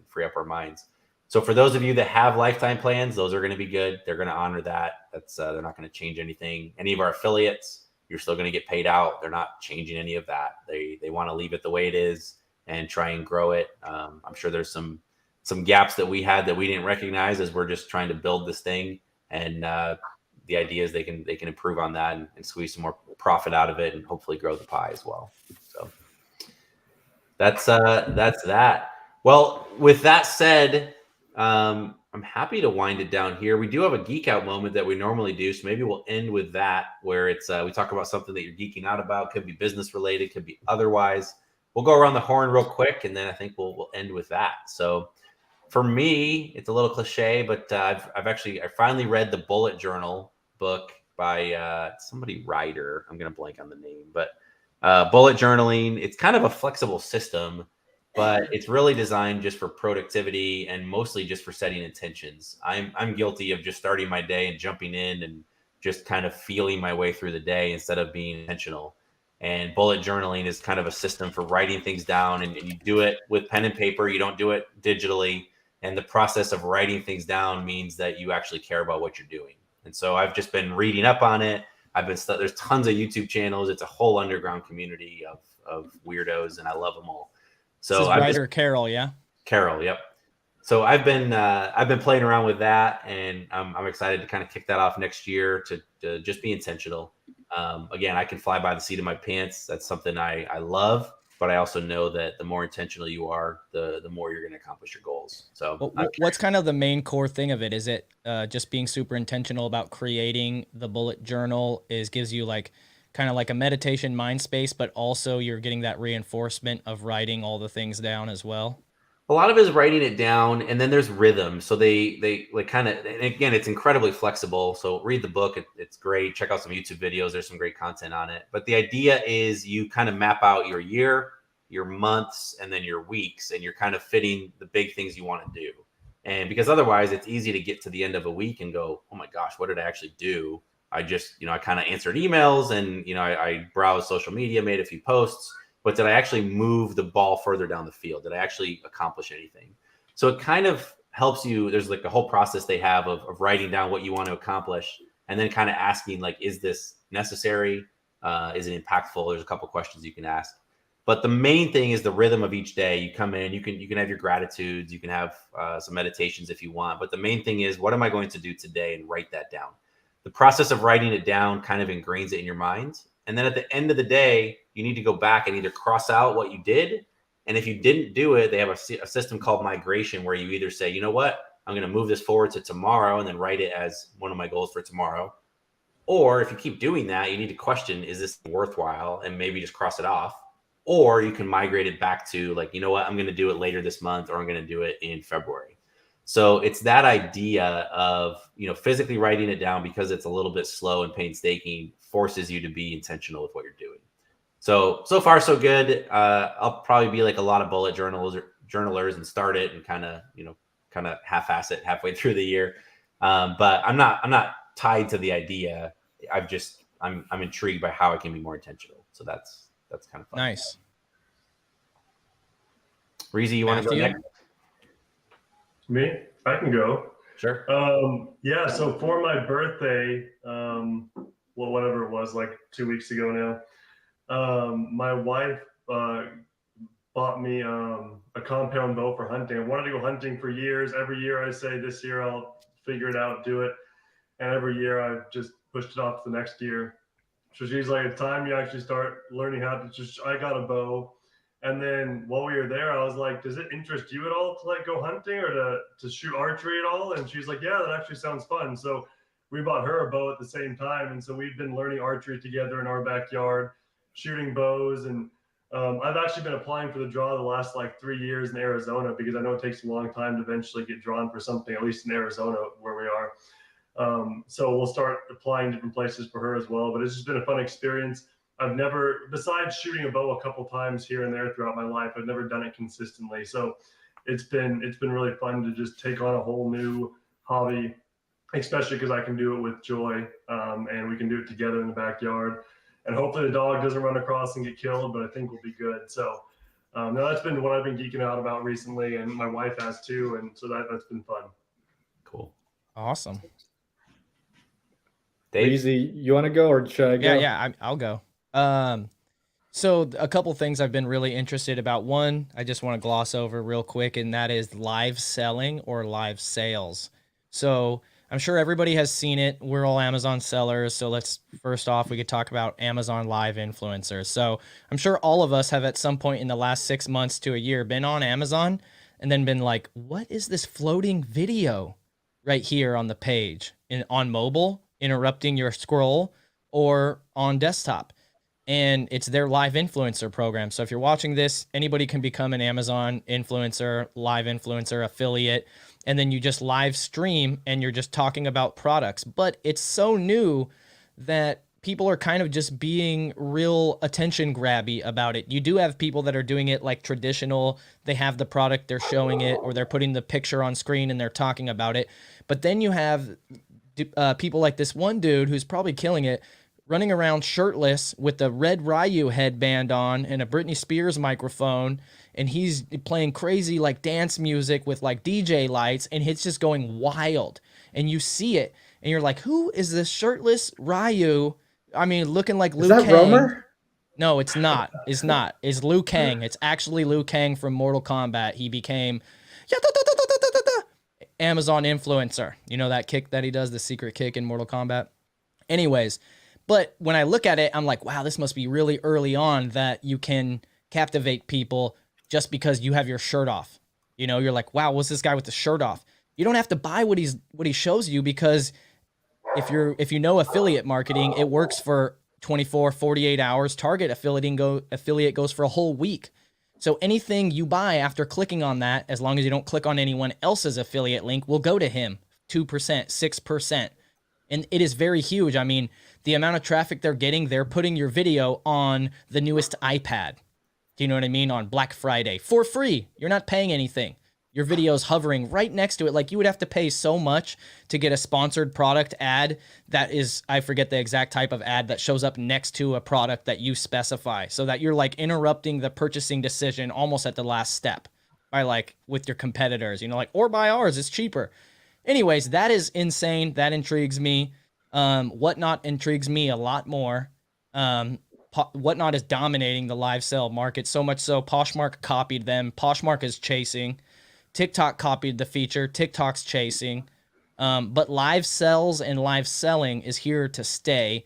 free up our minds. So for those of you that have lifetime plans, those are going to be good. They're going to honor that. They're not going to change anything. Any of our affiliates, you're still going to get paid out. They're not changing any of that. They want to leave it the way it is and try and grow it. I'm sure there's some gaps that we had that we didn't recognize as we're just trying to build this thing. And the idea is they can improve on that and squeeze some more profit out of it and hopefully grow the pie as well. So that's that. Well, with that said, I'm happy to wind it down here. We do have a geek out moment that we normally do. So maybe we'll end with that, where it's we talk about something that you're geeking out about. Could be business related, could be otherwise. We'll go around the horn real quick, and then I think we'll end with that. So for me, it's a little cliche, but I finally read the bullet journal book by somebody Ryder. I'm going to blank on the name, but bullet journaling. It's kind of a flexible system, but it's really designed just for productivity and mostly just for setting intentions. I'm guilty of just starting my day and jumping in and just kind of feeling my way through the day instead of being intentional. And bullet journaling is kind of a system for writing things down, and you do it with pen and paper. You don't do it digitally. And the process of writing things down means that you actually care about what you're doing. And so I've just been reading up on it. There's tons of YouTube channels. It's a whole underground community of weirdos, and I love them all. So this is writer Carol, yeah? Carol, yep. So I've been playing around with that, and I'm excited to kind of kick that off next year to just be intentional. Again, I can fly by the seat of my pants. That's something I love, but I also know that the more intentional you are, the more you're going to accomplish your goals. So what's kind of the main core thing of it? Is it just being super intentional about creating the bullet journal gives you like kind of like a meditation mind space, but also you're getting that reinforcement of writing all the things down as well? A lot of it is writing it down, and then there's rhythm. So they like kind of, and again, it's incredibly flexible. So read the book. It's great. Check out some YouTube videos. There's some great content on it. But the idea is you kind of map out your year, your months, and then your weeks, and you're kind of fitting the big things you want to do. And because otherwise it's easy to get to the end of a week and go, oh my gosh, what did I actually do? I just, I kind of answered emails and, I browsed social media, made a few posts. But did I actually move the ball further down the field? Did I actually accomplish anything? So it kind of helps you. There's like a whole process they have of writing down what you want to accomplish and then kind of asking like, is this necessary? Is it impactful? There's a couple questions you can ask. But the main thing is the rhythm of each day. You come in, you can have your gratitudes, you can have some meditations if you want. But the main thing is, what am I going to do today? And write that down. The process of writing it down kind of ingrains it in your mind. And then at the end of the day, you need to go back and either cross out what you did. And if you didn't do it, they have a system called migration where you either say, you know what, I'm going to move this forward to tomorrow and then write it as one of my goals for tomorrow. Or if you keep doing that, you need to question, is this worthwhile? And maybe just cross it off. Or you can migrate it back to like, you know what, I'm going to do it later this month, or I'm going to do it in February. So it's that idea of, physically writing it down, because it's a little bit slow and painstaking, forces you to be intentional with what you're doing. So far, so good. I'll probably be like a lot of bullet journalers and start it and kind of half-ass it halfway through the year. But I'm not tied to the idea. I'm intrigued by how I can be more intentional. So that's kind of fun. Nice. Reezy, you want to go next? Me? I can go. Sure. Yeah, so for my birthday, well, whatever it was, like 2 weeks ago now, my wife bought me a compound bow for hunting. I wanted to go hunting for years. Every year I say, this year I'll figure it out, do it. And every year I've just pushed it off to the next year. So she's like, it's time you actually start learning how to I got a bow. And then while we were there, I was like, does it interest you at all to like go hunting or to shoot archery at all? And she's like, yeah, that actually sounds fun. So we bought her a bow at the same time. And so we've been learning archery together in our backyard, shooting bows. And I've actually been applying for the draw the last like 3 years in Arizona because I know it takes a long time to eventually get drawn for something, at least in Arizona where we are. So we'll start applying different places for her as well. But it's just been a fun experience. I've never, besides shooting a bow a couple times here and there throughout my life, I've never done it consistently. So it's been really fun to just take on a whole new hobby, especially because I can do it with Joy, and we can do it together in the backyard. And hopefully the dog doesn't run across and get killed, but I think we'll be good. So no, that's been what I've been geeking out about recently, and my wife has too, and so that's been fun. Cool. Awesome. Dave? Reezy, you want to go or should I go? Yeah, I'll go. So a couple things I've been really interested about. One, I just want to gloss over real quick, and that is live selling or live sales. So I'm sure everybody has seen it. We're all Amazon sellers. So first off, we could talk about Amazon live influencers. So I'm sure all of us have at some point in the last 6 months to a year been on Amazon and then been like, what is this floating video right here on the page on mobile, interrupting your scroll, or on desktop? And it's their live influencer program. So if you're watching this, anybody can become an Amazon influencer, live influencer, affiliate, and then you just live stream and you're just talking about products. But it's so new that people are kind of just being real attention grabby about it. You do have people that are doing it like traditional. They have the product, they're showing it, or they're putting the picture on screen and they're talking about it. But then you have people like this one dude who's probably killing it, running around shirtless with the red Ryu headband on and a Britney Spears microphone, and he's playing crazy like dance music with like DJ lights, and it's just going wild. And you see it, and you're like, who is this shirtless Ryu? I mean, looking like Liu Kang. Is that Romer? No, it's not. It's not. It's Liu Kang. It's actually Liu Kang from Mortal Kombat. He became Amazon influencer. You know that kick that he does, the secret kick in Mortal Kombat? Anyways, but when I look at it, I'm like, wow, this must be really early on that you can captivate people just because you have your shirt off. You know, you're like, wow, what's this guy with the shirt off? You don't have to buy what he shows you, because if you know affiliate marketing, it works for 24, 48 hours. Target affiliate goes for a whole week. So anything you buy after clicking on that, as long as you don't click on anyone else's affiliate link, will go to him 2%, 6%. And it is very huge. I mean, the amount of traffic they're getting, they're putting your video on the newest iPad. Do you know what I mean? On Black Friday for free. You're not paying anything. Your video's hovering right next to it. Like, you would have to pay so much to get a sponsored product ad that is, I forget the exact type of ad that shows up next to a product that you specify, so that you're like interrupting the purchasing decision almost at the last step by like with your competitors, you know, like, or buy ours, it's cheaper. Anyways, that is insane. That intrigues me. Whatnot intrigues me a lot more. Whatnot is dominating the live sell market, so much so Poshmark copied them. Poshmark is chasing. TikTok copied the feature. TikTok's chasing. But live sells and live selling is here to stay.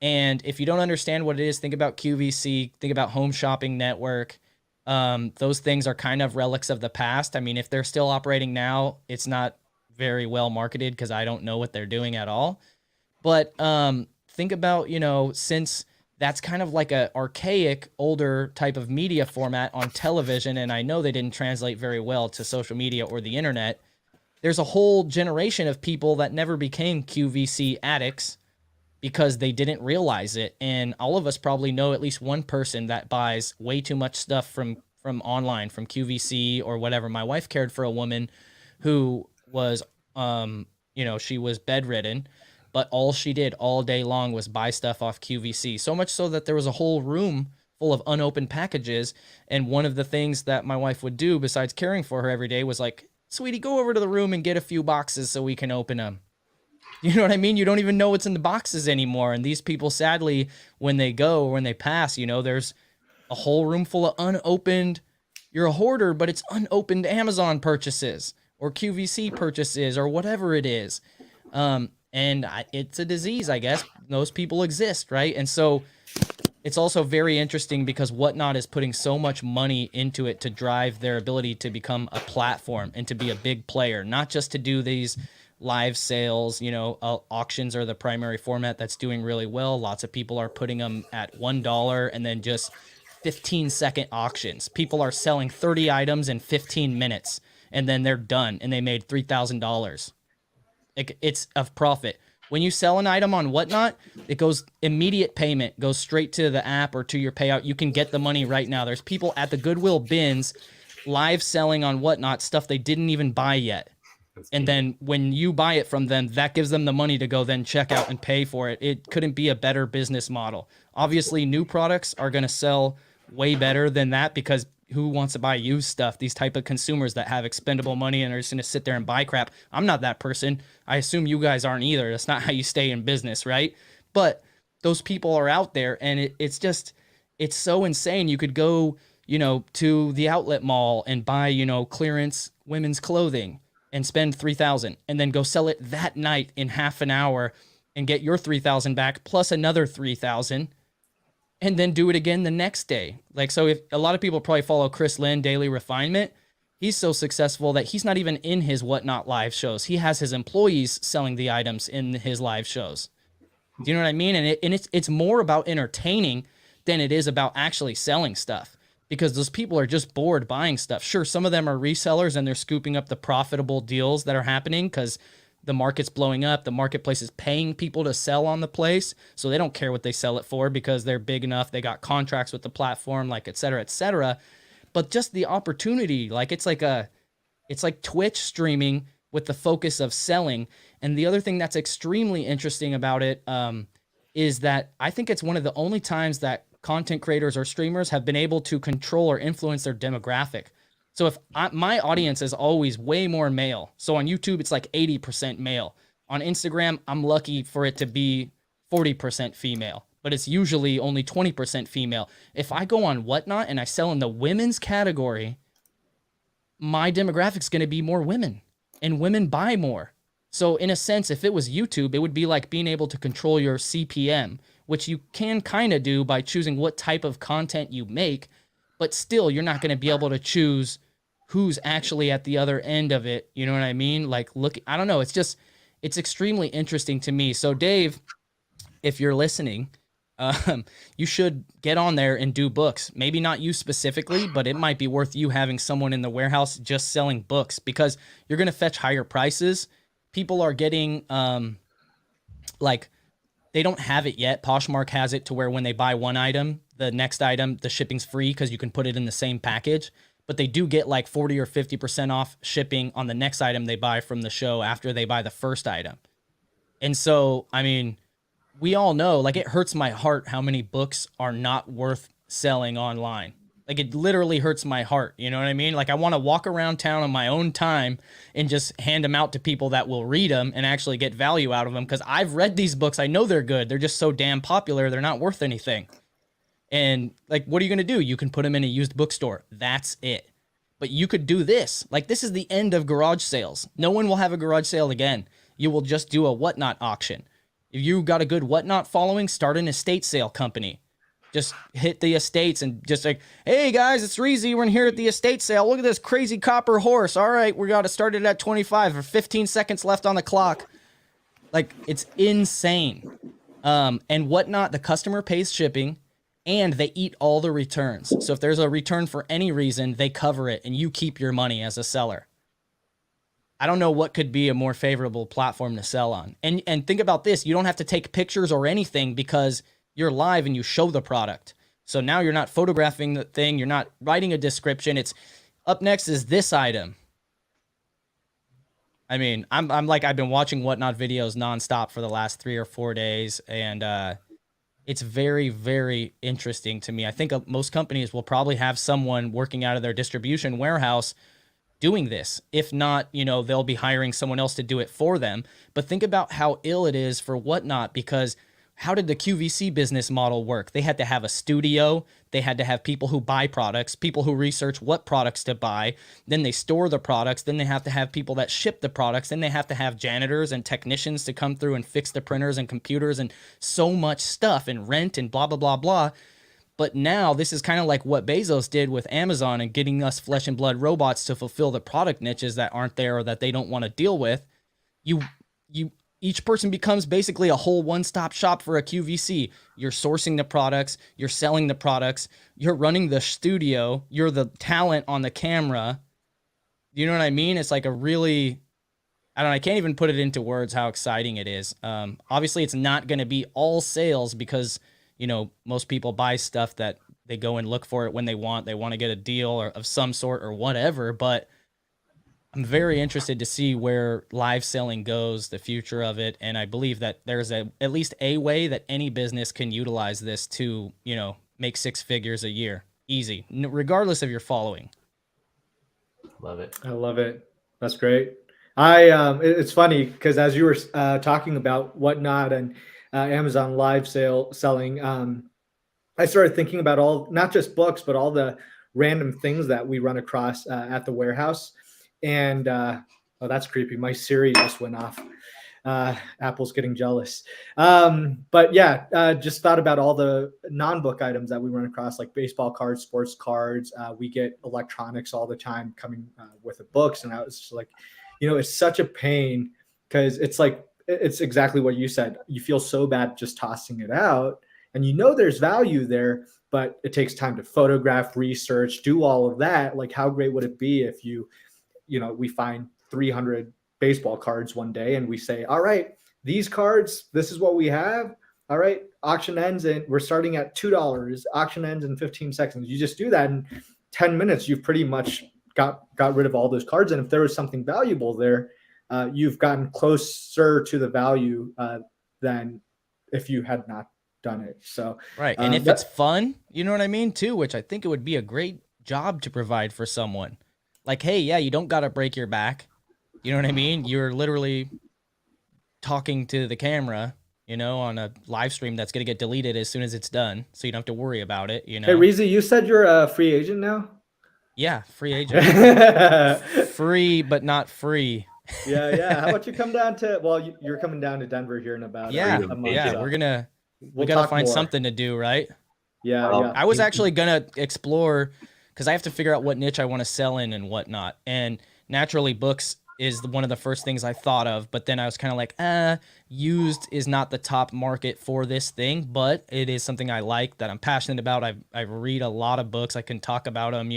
And if you don't understand what it is, think about QVC, think about Home Shopping Network. Those things are kind of relics of the past. I mean, if they're still operating now, it's not very well marketed because I don't know what they're doing at all. But think about, you know, since that's kind of like a archaic, older type of media format on television, and I know they didn't translate very well to social media or the internet, there's a whole generation of people that never became QVC addicts because they didn't realize it. And all of us probably know at least one person that buys way too much stuff from online, from QVC or whatever. My wife cared for a woman who was, she was bedridden, but all she did all day long was buy stuff off QVC. So much so that there was a whole room full of unopened packages. And one of the things that my wife would do besides caring for her every day was like sweetie, go over to the room and get a few boxes so we can open them. You know what I mean? You don't even know what's in the boxes anymore. And these people, sadly, when they go or when they pass, you know, there's a whole room full of unopened. You're a hoarder, but it's unopened Amazon purchases or QVC purchases or whatever it is. It's a disease, I guess. Those people exist, right? And so it's also very interesting because Whatnot is putting so much money into it to drive their ability to become a platform and to be a big player, not just to do these live sales. You know, auctions are the primary format that's doing really well. Lots of people are putting them at $1 and then just 15-second auctions. People are selling 30 items in 15 minutes and then they're done and they made $3,000. It's a profit. When you sell an item on Whatnot, it goes immediate payment, goes straight to the app or to your payout. You can get the money right now. There's people at the Goodwill bins live selling on Whatnot stuff they didn't even buy yet. And then when you buy it from them, that gives them the money to go then check out and pay for it. It couldn't be a better business model. Obviously, new products are going to sell way better than that because who wants to buy used stuff? These type of consumers that have expendable money and are just going to sit there and buy crap. I'm not that person. I assume you guys aren't either. That's not how you stay in business, right? But those people are out there, and it's so insane. You could go, you know, to the outlet mall and buy, you know, clearance women's clothing and spend $3,000 and then go sell it that night in half an hour and get your $3,000 back plus another $3,000. And then do it again the next day. Like, so if a lot of people probably follow Chris Lynn, Daily Refinement, he's so successful that he's not even in his Whatnot live shows. He has his employees selling the items in his live shows. Do you know what I mean? And it's more about entertaining than it is about actually selling stuff because those people are just bored buying stuff. Sure, some of them are resellers and they're scooping up the profitable deals that are happening because the market's blowing up. The marketplace is paying people to sell on the place. So they don't care what they sell it for because they're big enough. They got contracts with the platform, like et cetera, et cetera. But just the opportunity, like it's like Twitch streaming with the focus of selling. And the other thing that's extremely interesting about it is that I think it's one of the only times that content creators or streamers have been able to control or influence their demographic. So if my audience is always way more male. So on YouTube, it's like 80% male. On Instagram, I'm lucky for it to be 40% female, but it's usually only 20% female. If I go on Whatnot and I sell in the women's category, my demographic's going to be more women and women buy more. So in a sense, if it was YouTube, it would be like being able to control your CPM, which you can kind of do by choosing what type of content you make, but still you're not going to be able to choose who's actually at the other end of it. You know what I mean? Like, look, I don't know. It's extremely interesting to me. So Dave, if you're listening, you should get on there and do books. Maybe not you specifically, but it might be worth you having someone in the warehouse just selling books because you're going to fetch higher prices. People are getting, like, they don't have it yet. Poshmark has it to where when they buy one item, the next item, the shipping's free because you can put it in the same package. But they do get like 40 or 50% off shipping on the next item they buy from the show after they buy the first item. And so, I mean, we all know, like, it hurts my heart how many books are not worth selling online. Like, it literally hurts my heart. You know what I mean? Like, I want to walk around town on my own time and just hand them out to people that will read them and actually get value out of them. Because I've read these books. I know they're good. They're just so damn popular. They're not worth anything. And like, what are you going to do? You can put them in a used bookstore. That's it. But you could do this. Like, this is the end of garage sales. No one will have a garage sale again. You will just do a Whatnot auction. If you got a good Whatnot following, start an estate sale company. Just hit the estates and just like, hey guys, it's Reezy. We're in here at the estate sale. Look at this crazy copper horse. All right, we got to start it at 25 or 15 seconds left on the clock. Like, it's insane. And Whatnot, the customer pays shipping. And they eat all the returns. So if there's a return for any reason, they cover it and you keep your money as a seller. I don't know what could be a more favorable platform to sell on. And think about this. You don't have to take pictures or anything because you're live and you show the product. So now you're not photographing the thing. You're not writing a description. It's up next is this item. I mean, I'm like, I've been watching Whatnot videos nonstop for the last 3 or 4 days. And, it's very, very interesting to me. I think most companies will probably have someone working out of their distribution warehouse doing this. If not, they'll be hiring someone else to do it for them. But think about how ill it is for Whatnot, because how did the QVC business model work? They had to have a studio. They had to have people who buy products, people who research what products to buy. Then they store the products. Then they have to have people that ship the products. Then they have to have janitors and technicians to come through and fix the printers and computers and so much stuff and rent and blah, blah, blah, blah. But now this is kind of like what Bezos did with Amazon and getting us flesh and blood robots to fulfill the product niches that aren't there or that they don't want to deal with. Each person becomes basically a whole one-stop shop for a QVC. You're sourcing the products, you're selling the products, you're running the studio, you're the talent on the camera. You know what I mean? It's like a really, I don't know, I can't even put it into words how exciting it is. Obviously, it's not going to be all sales because most people buy stuff that they go and look for it when they want to get a deal or of some sort or whatever. But I'm very interested to see where live selling goes, the future of it. And I believe that there's at least a way that any business can utilize this to, make 6 figures a year. Easy, regardless of your following. Love it. I love it. That's great. It's funny because as you were talking about Whatnot and Amazon live selling, I started thinking about not just books, but all the random things that we run across at the warehouse. And that's creepy. My Siri just went off. Apple's getting jealous. But yeah, just thought about all the non-book items that we run across, like baseball cards, sports cards. We get electronics all the time coming with the books. And I was just like, it's such a pain because it's exactly what you said. You feel so bad just tossing it out, and there's value there, but it takes time to photograph, research, do all of that. Like, how great would it be if we find 300 baseball cards one day and we say, all right, these cards, this is what we have. All right, auction ends and we're starting at $2. Auction ends in 15 seconds. You just do that in 10 minutes. You've pretty much got rid of all those cards. And if there was something valuable there, you've gotten closer to the value than if you had not done it. So right. And if it's fun, you know what I mean too, which I think it would be a great job to provide for someone. Like, hey, yeah, you don't got to break your back. You know what I mean? You're literally talking to the camera, on a live stream that's going to get deleted as soon as it's done. So you don't have to worry about it, Hey, Reezy, you said you're a free agent now? Yeah, free agent. Free, but not free. Yeah. How about you come down you're coming down to Denver here in about a month. Yeah, so we got to find something to do, right? Yeah. I was actually going to explore, because I have to figure out what niche I want to sell in and whatnot. And naturally, books is one of the first things I thought of. But then I was kind of like, used is not the top market for this thing, but it is something I like, that I'm passionate about. I read a lot of books. I can talk about them.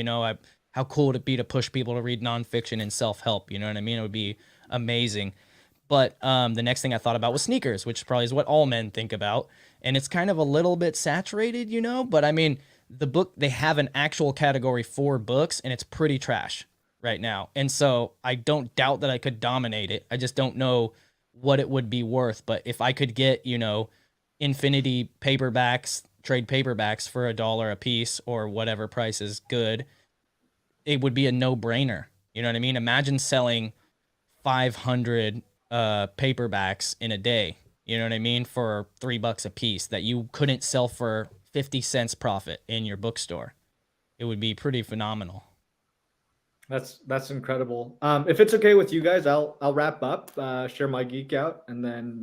How cool would it be to push people to read nonfiction and self-help? You know what I mean? It would be amazing. But the next thing I thought about was sneakers, which probably is what all men think about. And it's kind of a little bit saturated, but I mean, the book, they have an actual category for books, and it's pretty trash right now. And so I don't doubt that I could dominate it. I just don't know what it would be worth. But if I could get, Infinity paperbacks, trade paperbacks for $1 a piece or whatever price is good, it would be a no-brainer. You know what I mean? Imagine selling 500 paperbacks in a day, you know what I mean, for $3 a piece that you couldn't sell for 50 cents profit in your bookstore. It would be pretty phenomenal. That's incredible. If it's okay with you guys, I'll wrap up, share my geek out, and then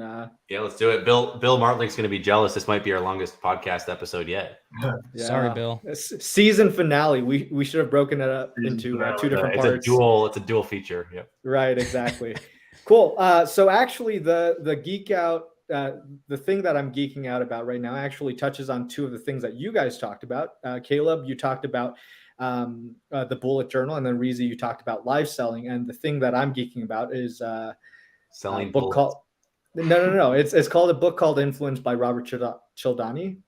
yeah, let's do it. Bill Martlink's going to be jealous. This might be our longest podcast episode yet. Yeah. Sorry, Bill. Season finale. We should have broken it up into 2 different parts. It's a dual feature. Yep. Right. Exactly. Cool. So actually, the geek out, the thing that I'm geeking out about right now actually touches on 2 of the things that you guys talked about. Caleb, you talked about the bullet journal, and then Reezy, you talked about live selling. And the thing that I'm geeking about is selling a book called no. It's called a book called Influence by Robert Cialdini.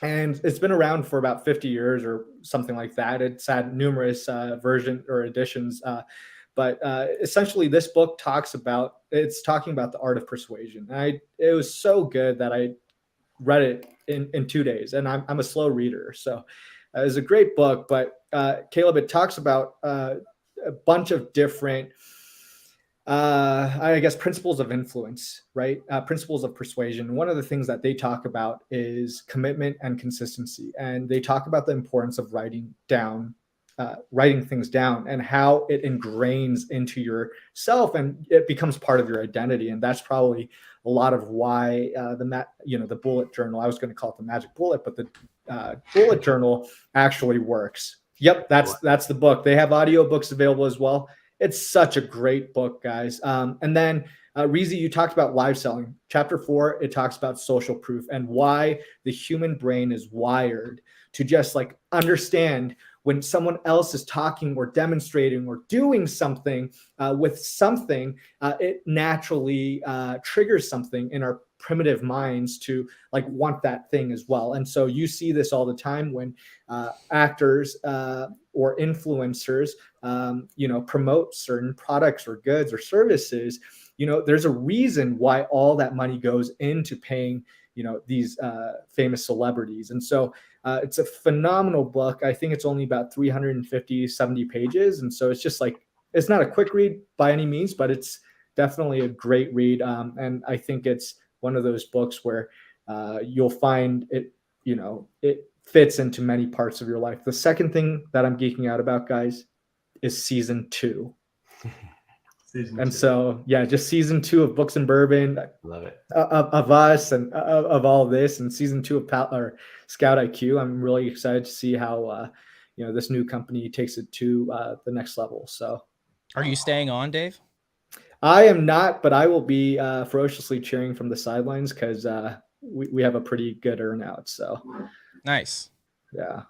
And it's been around for about 50 years or something like that. It's had numerous versions or editions. But essentially, this book talking about the art of persuasion. It was so good that I read it in 2 days, and I'm a slow reader. So it was a great book. But Caleb, it talks about a bunch of different I guess principles of influence, right? Principles of persuasion. One of the things that they talk about is commitment and consistency, and they talk about the importance of writing things down, and how it ingrains into yourself and it becomes part of your identity. And that's probably a lot of why the bullet journal. I was going to call it the magic bullet, but the bullet journal actually works. Yep, that's the book. They have audiobooks available as well. It's such a great book, guys. And then Reezy, you talked about live selling. Chapter 4, it talks about social proof and why the human brain is wired to just like understand when someone else is talking or demonstrating or doing something with something, it naturally triggers something in our primitive minds to like want that thing as well. And so you see this all the time when actors or influencers promote certain products or goods or services. There's a reason why all that money goes into paying these famous celebrities. And so it's a phenomenal book. I think it's only about 70 pages. And so it's just like, it's not a quick read by any means, but it's definitely a great read. And I think it's one of those books where you'll find it, it fits into many parts of your life. The second thing that I'm geeking out about, guys, is season 2. So yeah, just season 2 of Books and Bourbon. Love it. Of us and of all this, and season 2 of ScoutIQ. I'm really excited to see how this new company takes it to the next level. So, are you staying on, Dave? I am not, but I will be ferociously cheering from the sidelines because we have a pretty good earnout. So nice. Yeah.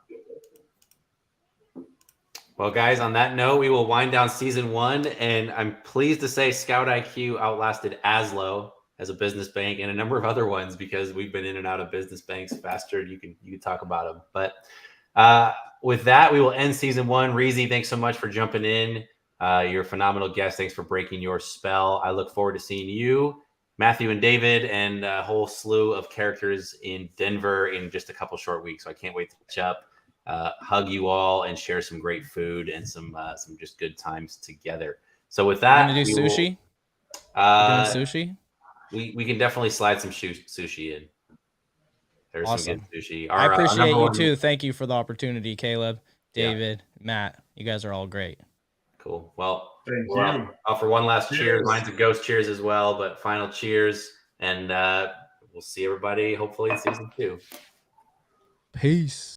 Well, guys, on that note, we will wind down season 1, and I'm pleased to say ScoutIQ outlasted Aslo as a business bank and a number of other ones, because we've been in and out of business banks faster. You can talk about them. But with that, we will end season 1. Reezy, thanks so much for jumping in. You're a phenomenal guest. Thanks for breaking your spell. I look forward to seeing you, Matthew and David, and a whole slew of characters in Denver in just a couple short weeks. So I can't wait to catch up. Hug you all and share some great food and some just good times together. So with that, we're gonna do sushi. Sushi. We can definitely slide some sushi in. There's awesome. Some good sushi. I appreciate you too. Thank you for the opportunity, Caleb, David, Matt. You guys are all great. Cool. Well, thank you. I'll for one last cheers. Mine's a ghost cheers as well, but final cheers, and we'll see everybody hopefully in season 2. Peace.